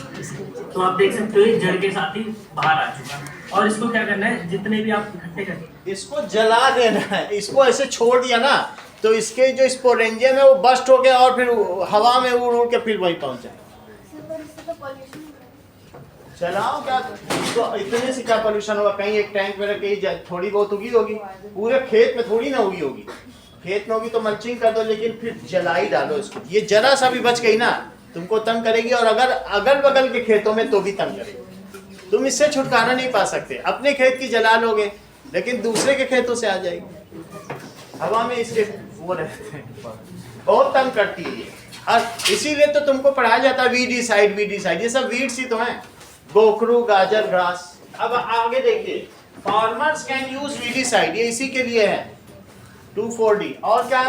तो आप देख सकते हो ये जड़ के साथ ही बाहर आ चुका है। और इसको क्या करना है, जितने भी आप इकट्ठे करें, इसको जला देना है। इसको ऐसे छोड़ दिया ना तो इसके जो स्पोरेंजियम है वो बस्ट हो गया और फिर हवा में उड़ उड़ के फिर वहीं पहुंच जाए। सर इससे तो पॉल्यूशन हो रहा है। चलाओ क्या, इसको इतने से क्या पोल्यूशन होगा, कहीं एक टैंक में कहीं थोड़ी बहुत उगी होगी, पूरे खेत में थोड़ी ना उगी होगी। खेत में होगी तो मल्चिंग कर दो, लेकिन फिर जलाई डालो इसको। ये जरा सा भी बच गई ना तुमको तंग करेगी, और अगर अगल बगल के खेतों में तो भी तंग करेगी। तुम इससे छुटकारा नहीं पा सकते। अपने खेत की जला लोगे लेकिन दूसरे के खेतों से आ जाएगी। हवा में इसके वो रहते हैं, बहुत तंग करती है ये। और इसीलिए तो तुमको पढ़ाया जाता है वीडीसाइड, ये सब वीड्स ही तो हैं, गोखरू, गाजर घास। अब आगे देखिए, फार्मर्स कैन यूज वीडीसाइड, ये इसी के लिए है 24D। और क्या,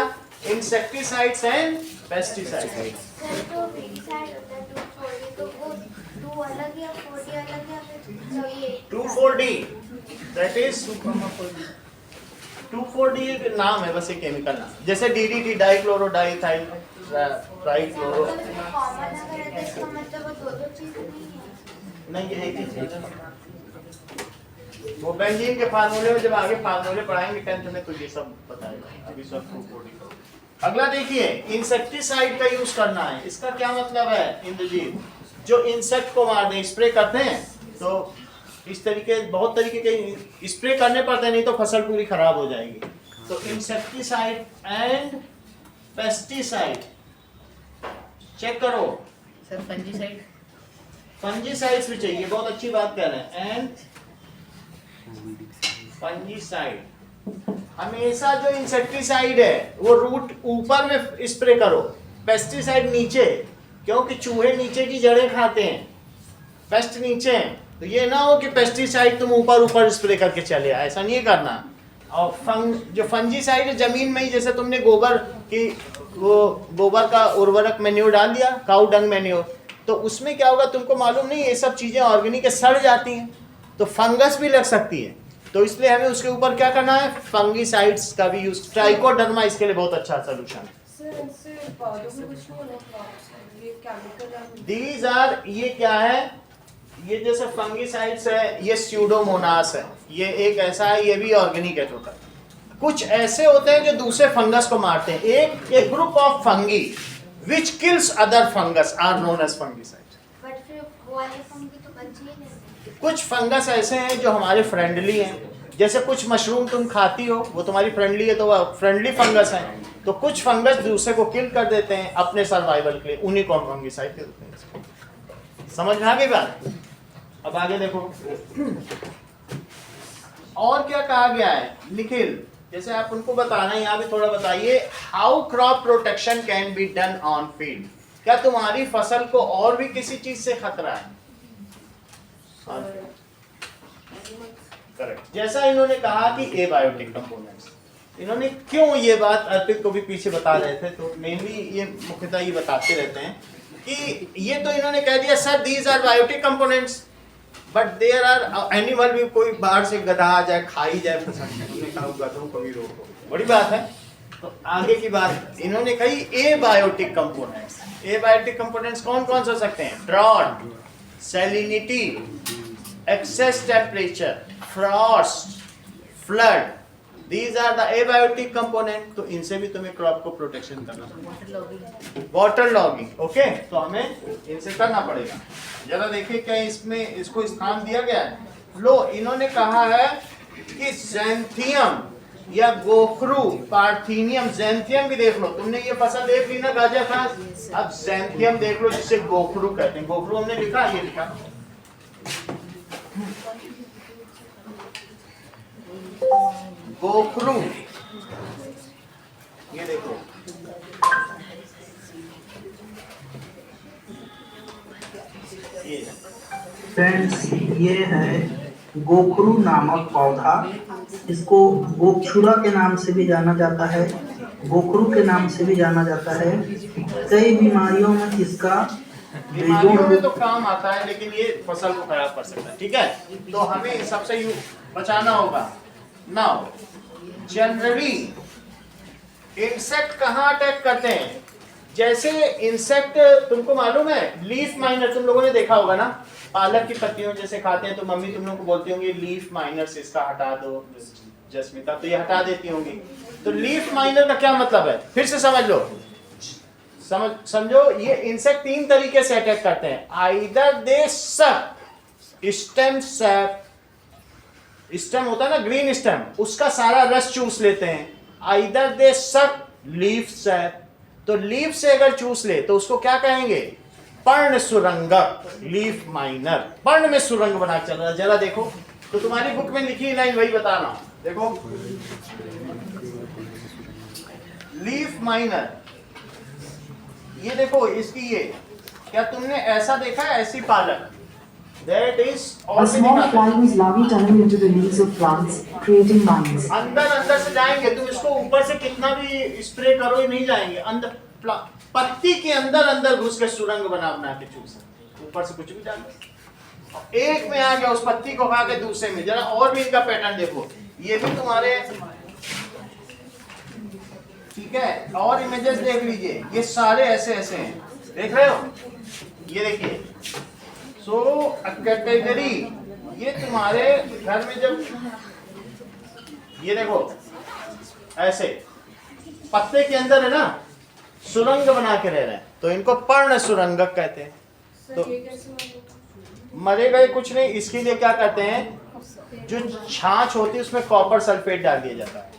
इंसेक्टिसाइड्स एंड पेस्टिसाइड्स। सर तो वीडीसाइड होता है 2,4-D, तो वो 2 अलग या 4D अलग या फिर जो ये 2,4-D दैट इज 2,4-D एक नाम है, बस एक केमिकल नाम, जैसे DDT डाइक्लोरोडाइथाइल ट्राइक्लोरो। कॉमन अगर है तो इसका मतलब वो 2 चीजें नहीं है। नहीं, ये एक ही चीज है। वो बेंजीन के फार्मूले में जब आगे फार्मूले पढ़ाएंगे 10th में तो ये सब बताएगा, अभी सब 2,4-D। अगला देखिए, इंसेक्टिसाइड का यूज करना है। इसका क्या मतलब है इंद्रजीत, जो इंसेक्ट को मार दे, स्प्रे करते हैं तो इस तरीके बहुत तरीके के स्प्रे करने पड़ते हैं, नहीं तो फसल पूरी खराब हो जाएगी। तो इंसेक्टिसाइड एंड पेस्टिसाइड चेक करो। सर फंजीसाइड, फंजीसाइड्स भी चाहिए, बहुत अच्छी बात कह रहे हैं। एंड फंजीसाइड, हमेशा जो इंसेक्टिसाइड है वो रूट ऊपर में स्प्रे करो, पेस्टिसाइड नीचे, क्योंकि चूहे नीचे की जड़ें खाते हैं, पेस्ट नीचे हैं। तो ये ना हो कि पेस्टिसाइड तुम ऊपर स्प्रे करके चले आए, ऐसा नहीं करना। और जो फंजीसाइड है जमीन में ही, जैसे तुमने गोबर की वो गोबर का उर्वरक मेन्योर डाल दिया, काऊ डंग मेन्योर, तो उसमें क्या होगा तुमको मालूम नहीं, ये सब चीज़ें ऑर्गेनिक सड़ जाती हैं तो फंगस भी लग सकती है। तो इसलिए हमें उसके ऊपर क्या करना है, फंगीसाइड्स का भी यूज। ट्राइकोडर्मा इसके लिए बहुत अच्छा सोल्यूशन है। सर इससे पौधों में कुछ नहीं होता, ये केमिकल है। दीज आर, ये क्या है, ये जैसे फंगीसाइड्स है, ये स्यूडोमोनास है, ये एक ऐसा है, ये भी ऑर्गेनिक है टोटल। कुछ ऐसे होते हैं जो दूसरे फंगस को मारते हैं। एक group of fungi which kills other fungus are known as fungicide. But फिर वो वाले फंगी तो बचे ही नहीं। कुछ फंगस ऐसे हैं जो हमारे फ्रेंडली हैं, जैसे कुछ मशरूम तुम खाती हो वो तुम्हारी फ्रेंडली है तो वह फ्रेंडली फंगस है, तो कुछ फंगस दूसरे को किल कर देते हैं अपने सर्वाइवल के लिए, उन्हीं को हम फंगिसाइड कहते हैं। समझ में आ गई बात? अब आगे देखो और क्या कहा गया है निखिल, जैसे आप उनको बताना है, यहाँ भी थोड़ा बताइए, how crop protection can be done on field. क्या तुम्हारी फसल को और भी किसी चीज से खतरा है? करेक्ट। जैसा इन्होंने कहा कि एबायोटिक कंपोनेंट्स, इन्होंने क्यों ये बात अर्पित को भी पीछे बता रहे थे, तो मेनली ये मुख्यतः ये बताते रहते हैं कि ये तो इन्होंने कह दिया sir these are biotic components but there are animal भी, कोई बाहर से गधा आ जाए खा ही जाए फसल, उन्होंने कहा गधों को भी रोको, बड़ी बात है। तो आगे की बात इन्होंने कही एबायोटिक कंपोनेंट्स। एबायोटिक कंपोनेंट्स कौन कौन से हो सकते हैं? Drought, salinity, excess temperature, frost, flood, these are the abiotic component. तो इनसे भी तुम्हें क्रॉप को प्रोटेक्शन करना पड़ेगा। वाटर लॉगिंग, ओके, तो हमें इनसे करना पड़ेगा। जरा देखिए क्या इसमें इसको स्थान दिया गया है। लो, इन्होंने कहा है कि ज़ैंथियम या गोखरू, पार्थीनियम, ज़ैंथियम भी देख लो, तुमने ये फसल देख ली ना गाजर खास, अब ज़ैंथियम देख लो जिसे गोखरू कहते हैं। गोखरू हमने लिखा, ये लिखा गोखरू, ये देखो ये फ्रेंड्स, ये है गोखरू नामक पौधा। इसको गोक्षुरा के नाम से भी जाना जाता है, गोखरू के नाम से भी जाना जाता है। कई बीमारियों में इसका बीमारियों में तो काम आता है, लेकिन ये फसल को खराब कर सकता है। ठीक है, तो हमें सबसे बचाना होगा। नाउ जनरली इंसेक्ट कहाँ अटैक करते हैं? जैसे इंसेक्ट तुमको मालूम है, लीफ माइनर तुम लोगों ने देखा होगा ना, पालक की पत्तियों जैसे खाते हैं तो मम्मी तुम लोगों को बोलती होंगी लीफ माइनर से इसका हटा दो जस्मिता, तो ये हटा देती होंगी। तो लीफ माइनर का क्या मतलब है, फिर से समझ लो, समझो। ये इंसेक्ट तीन तरीके से अटैक करते हैं। आइदर दे सक स्टेम सैप, स्टेम होता है ना ग्रीन स्टेम, उसका सारा रस चूस लेते हैं। आइदर दे सक लीफ सैप, तो लीफ से अगर चूस ले तो उसको क्या कहेंगे? पर्ण सुरंगक, लीफ माइनर, पर्ण में सुरंग बना चल रहा है। जरा देखो, तो तुम्हारी बुक में लिखी लाइन वही बता रहा हूं, देखो लीफ माइनर, ये देखो इसकी ये, क्या तुमने ऐसा देखा है ऐसी पालक? That is A small fly is larvae tunnel into the leaves of plants, creating mines. अंदर से जाएंगे, तुम इसको ऊपर से कितना भी स्प्रे करो ये नहीं जाएंगे, अंदर पत्ती के अंदर घुस के सुरंग बना के चूस, ऊपर से कुछ भी डाल, एक में आ गया उस पत्ती को खा के दूसरे में। जरा और भी इनका पैटर्न देखो, ये भी तुम्हारे, ठीक है, और इमेजेस देख लीजिए, ये सारे ऐसे ऐसे हैं, देख रहे हो, ये देखिए। सो कैटेगरी, ये तुम्हारे घर में जब ये देखो ऐसे पत्ते के अंदर है ना सुरंग बना के रह रहे हैं, तो इनको पर्ण सुरंगक कहते हैं। तो मरेगा कुछ नहीं, इसके लिए क्या करते हैं, जो छाछ होती है उसमें कॉपर सल्फेट डाल दिया जाता है।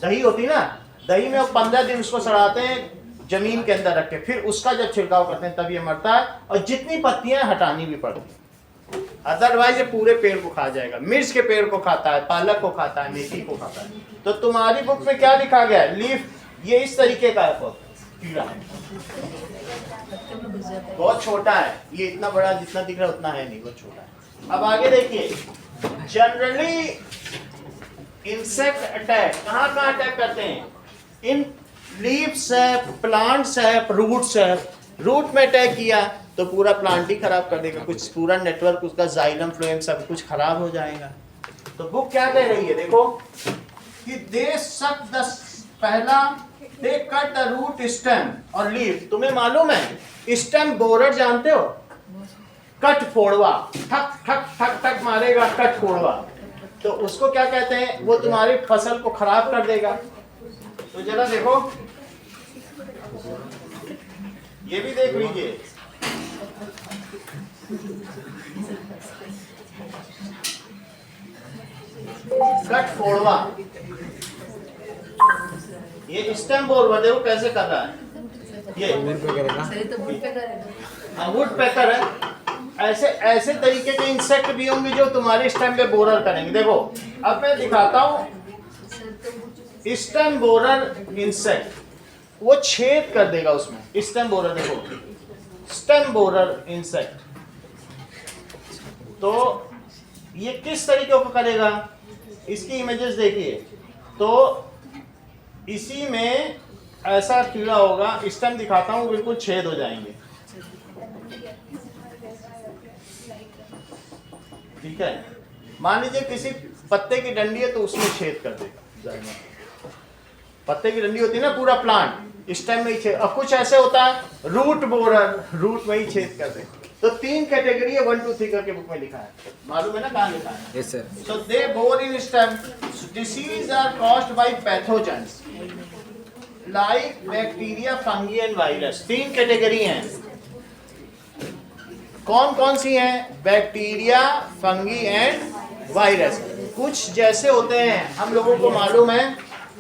दही होती ना, दही में 15 दिन उसको सड़ाते हैं जमीन के अंदर रख के, फिर उसका जब छिड़काव करते हैं तब ये मरता है, और जितनी पत्तियां हटानी भी पड़ती है, अदरवाइज ये पूरे पेड़ को खा जाएगा। मिर्च के पेड़ को खाता है, पालक को खाता है, मेथी को खाता है। तो तुम्हारी बुक में क्या लिखा गया है? लीफ, ये इस तरीके का कीड़ा है, बहुत छोटा है, ये इतना बड़ा जितना दिख रहा है उतना है नहीं, बहुत छोटा है। अब आगे देखिए, जनरली इंसेक्ट अटैक कहाँ अटैक करते हैं? In leaf sap, plant sap, root sap. Root में अटैक किया तो पूरा प्लांट ही खराब कर देगा, कुछ पूरा नेटवर्क उसका जाइलम फ्लोएम सब कुछ खराब हो जाएगा। तो बुक क्या कह रही है देखो, कि दे सक द, पहला दे कट द रूट स्टेम और लीफ। तुम्हें मालूम है स्टेम बोरर जानते हो? कट फोड़वा, ठक ठक ठक ठक मारेगा, कट फोड़वा, तो उसको क्या कहते हैं? वो तुम्हारी फसल को खराब कर देगा। तो जरा देखो, ये भी देख लीजिए, कट फोड़वा, ये स्टेम बोरवा देखो कैसे कर रहा है, ये सही तो वुड पेकर है। वुड पेकर है। ऐसे ऐसे तरीके के इंसेक्ट भी होंगे जो तुम्हारे स्टेम पे बोरर करेंगे। देखो अब मैं दिखाता हूँ, स्टेम बोरर इंसेक्ट वो छेद कर देगा उसमें। स्टेम बोरर देखो, स्टेम बोरर इंसेक्ट, तो ये किस तरीके को करेगा, इसकी इमेजेस देखिए। तो इसी में ऐसा कीड़ा होगा, स्टेम दिखाता हूँ, बिल्कुल छेद हो जाएंगे। ठीक है, मान लीजिए किसी पत्ते की डंडी है तो उसमें छेद कर देगा। पत्ते की डंडी होती है ना, पूरा प्लांट स्टेम में ही छेद। अब कुछ ऐसे होता है रूट बोरर, रूट में ही छेद कर दे। तो 3 कैटेगरी है 1 2 3 करके बुक में लिखा है, मालूम है ना कहाँ लिखा है? Yes sir. So they bore in stem. Disease are caused by pathogens like bacteria, fungi and virus. 3 category हैं। कौन कौन सी हैं? Bacteria, fungi and virus. कुछ जैसे होते हैं, हम लोगों को मालूम है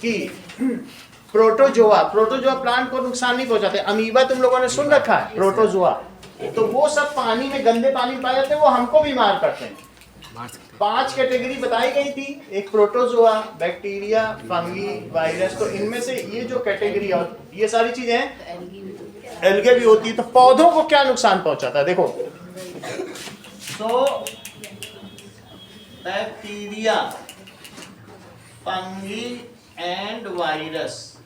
कि प्रोटोजोआ, प्रोटोजोआ प्लांट को नुकसान नहीं पहुंचाते। अमीबा तुम लोगों ने सुन रखा है, प्रोटोजोआ, तो वो सब पानी में, गंदे पानी में पाए जाते हैं, वो हमको भी मार करते हैं। 5 कैटेगरी बताई गई थी, एक प्रोटोजोआ, बैक्टीरिया, फंगी, वायरस। तो इनमें से ये जो कैटेगरी और ये सारी चीजें एल्गे भी होती है। तो पौधों को क्या नुकसान पहुंचाता है देखो, तो बैक्टीरिया, फंगी एंड वायरस,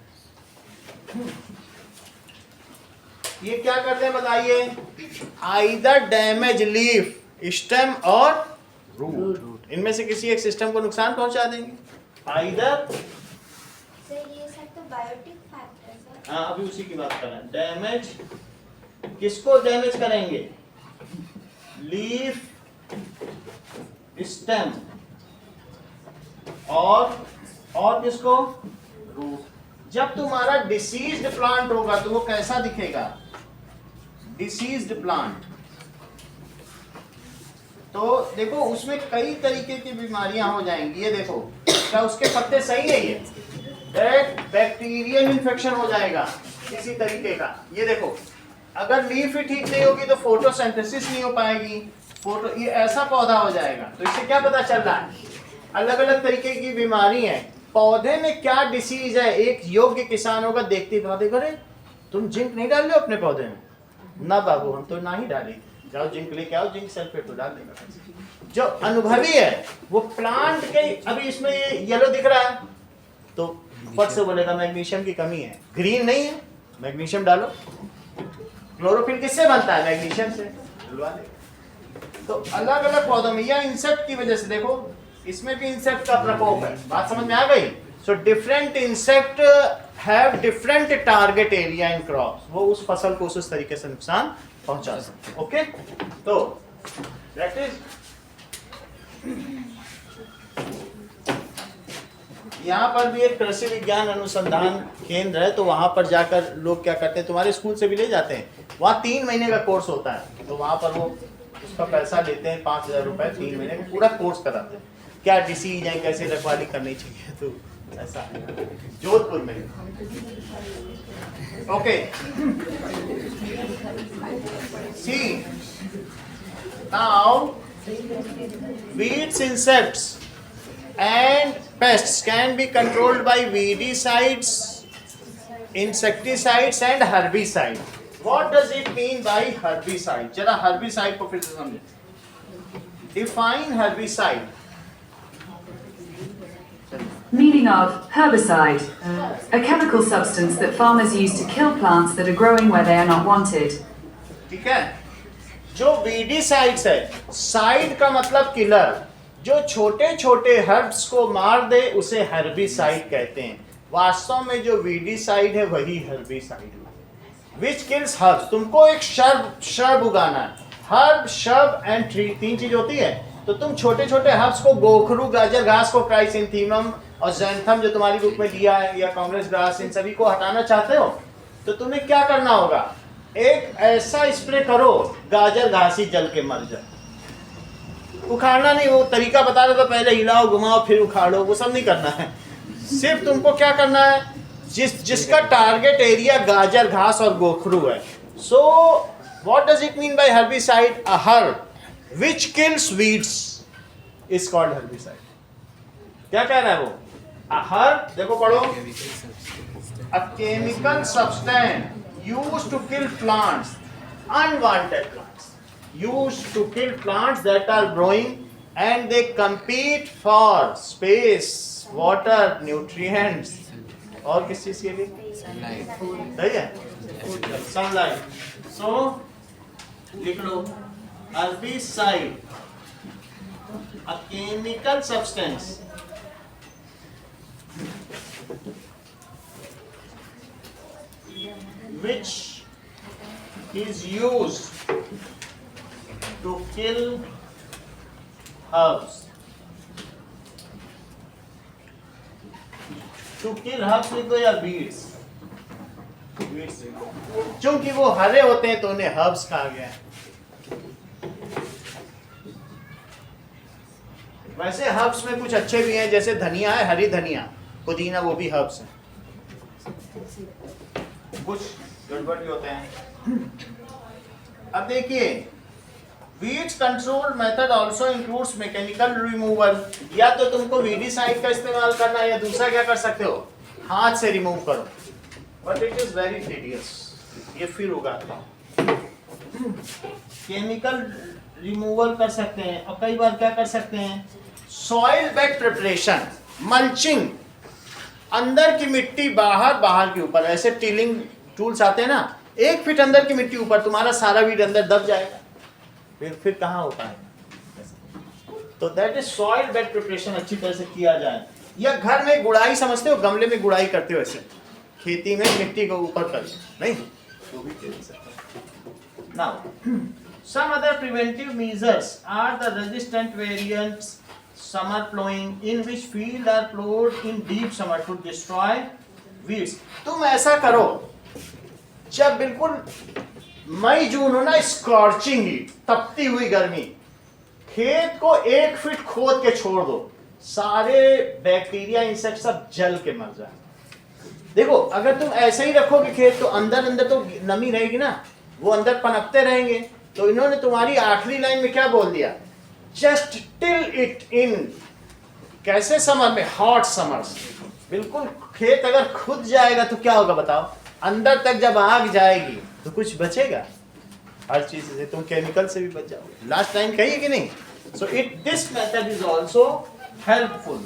ये क्या करते हैं बताइए? आइदर डैमेज लीफ, स्टेम और रूट, इनमें से किसी एक सिस्टम को नुकसान पहुंचा देंगे। आइदर, सर ये सब तो बायोटिक फैक्टर्स है। हाँ अभी उसी की बात कर रहे हैं। डैमेज, किसको डैमेज करेंगे? लीफ, स्टेम और किसको? रूट। जब तुम्हारा डिसीज्ड प्लांट होगा तो वो कैसा दिखेगा? Deceased plant. तो देखो उसमें कई तरीके की बीमारियां हो जाएंगी। ये देखो, क्या उसके पत्ते सही है? ये बैक्टीरियल इन्फेक्शन हो जाएगा किसी तरीके का। ये देखो, अगर लीफ ही ठीक नहीं होगी तो फोटोसिंथेसिस नहीं हो पाएगी, ये ऐसा पौधा हो जाएगा। तो इससे क्या पता चल रहा है? अलग अलग तरीके की बीमारी है। पौधे में क्या डिसीज है, एक योग्य किसान होगा देखते ही देगा, अरे तुम जिंक नहीं डाल रहे हो अपने पौधे में? ना बाबू, हम तो ना ही डाले, जाओ जिंक लेके आओ, जिंक सल्फेट तो डाल देगा। जो अनुभवी है वो प्लांट के, अभी इसमें ये येलो दिख रहा है तो फट से बोलेगा मैग्नीशियम की कमी है। ग्रीन नहीं है, मैग्नीशियम डालो। क्लोरोफिल किससे बनता है? मैग्नीशियम से, डलवा दे। तो अलग अलग पौधों में या इंसेक्ट की वजह से, देखो इसमें भी इंसेक्ट का प्रकोप है। बात समझ में आ गई? So different insect have different target area in crops, वो उस फसल को उस तरीके से नुकसान पहुंचा सकते हैं। ओके, तो दैट इज, यहाँ पर भी एक कृषि विज्ञान अनुसंधान केंद्र है, तो वहां पर जाकर लोग क्या करते हैं, तुम्हारे स्कूल से भी ले जाते हैं, वहाँ 3 महीने का कोर्स होता है। तो वहां पर वो उसका पैसा लेते हैं 5,000 रुपए, 3 महीने का पूरा कोर्स कराते हैं, क्या डिसीज है, कैसे रखवाली करनी चाहिए। तो ऐसा है जोधपुर में। Okay, see now weeds, insects and pests can be controlled by weedicides, insecticides and herbicide. What does it mean by herbicide? जरा herbicide को फिर से समझें। Define herbicide. Meaning of herbicide, a chemical substance that farmers use to kill plants that are growing where they are not wanted. ठीक है, जो वीडीसाइड्स है, साइड का मतलब किलर, जो छोटे छोटे हर्ब्स को मार दे उसे हर्बिसाइड कहते हैं। वास्तव में जो वीडीसाइड है वही हर्बिसाइड है। विच किल्स हर्ब्स, तुमको एक श्रब उगाना है, हर्ब, श्रब एंड ट्री, 3 चीज होती है। तो तुम छोटे छोटे हर्ब्स को, गोखरू, गाजर घास को, क्राइसेंथेमम और ज़ैंथम जो तुम्हारी बुक में दिया है, या कांग्रेस ग्रास, इन सभी को हटाना चाहते हो, तो तुम्हें क्या करना होगा? एक ऐसा स्प्रे करो गाजर घास ही जल के मर जाए। उखाड़ना नहीं, वो तरीका बता रहा था, पहले हिलाओ घुमाओ फिर उखाड़ो, वो सब नहीं करना है। सिर्फ तुमको क्या करना है, जिसका टारगेट एरिया गाजर घास और गोखरू है। So what does it mean by herbicide? A herb which kills weeds is called herbicide. क्या कह रहा है वो? अ हर्ब, देखो पढ़ो, a chemical substance used to kill plants, unwanted plants, used to kill plants that are growing and they compete for space, water, nutrients और किस चीज के लिए? सही है, sunlight. So लिख लो herbicide, a chemical substance which is used to kill herbs. To kill herbs लिख दो या weeds. Weeds लिख दो। क्योंकि वो हरे होते हैं तो उन्हें herbs कहा गया है। वैसे herbs में कुछ अच्छे भी हैं, जैसे धनिया है, हरी धनिया, पुदीना, वो भी herbs हैं। कुछ गड़बड़ भी होते हैं। अब देखिए, weeds control method also includes mechanical removal. या तो तुमको वीडीसाइड का इस्तेमाल करना है, या दूसरा क्या कर सकते हो, हाथ से रिमूव करो, but it is very tedious. ये फिर उगाता हूं। केमिकल रिमूवल कर सकते हैं, और कई बार क्या कर सकते हैं, सॉइल बेड प्रिपरेशन, मल्चिंग, अंदर की मिट्टी बाहर, बाहर के ऊपर। ऐसे टिलिंग टूल्स आते हैं ना, 1 फीट अंदर की मिट्टी ऊपर, तुम्हारा सारा वीड अंदर दब जाएगा, फिर कहाँ होता है। तो that is soil bed preparation, अच्छी तरह से किया जाए। या घर में गुड़ाई, समझते हो, गमले में गुड़ाई करते हो, ऐसे खेती में मिट्टी को ऊपर कर, नहीं तो भी कर सकते। Now some other preventive measures are the resistant variants, summer plowing, in which fields are plowed in deep summer to destroy weeds. तुम ऐसा करो, जब बिल्कुल मई जून हो ना, स्कॉर्चिंग हीट, तपती हुई गर्मी, खेत को 1 फीट खोद के छोड़ दो, सारे बैक्टीरिया इंसेक्ट सब जल के मर जाए। देखो, अगर तुम ऐसे ही रखोगे खेत, तो अंदर तो नमी रहेगी ना, वो अंदर पनपते रहेंगे। तो इन्होंने तुम्हारी आखिरी लाइन में क्या बोल दिया, जस्ट टिल इट इन, कैसे समर में, हॉट समर्स। बिल्कुल खेत अगर खुद जाएगा तो क्या होगा बताओ, अंदर तक जब आग जाएगी तो कुछ बचेगा, हर चीज से तुम केमिकल से भी बच जाओगे। लास्ट टाइम कहिए कि नहीं। So this method is also helpful.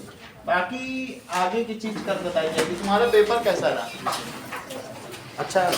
बाकी आगे की चीज कल बताई जाएगी। तुम्हारा पेपर कैसा रहा? अच्छा।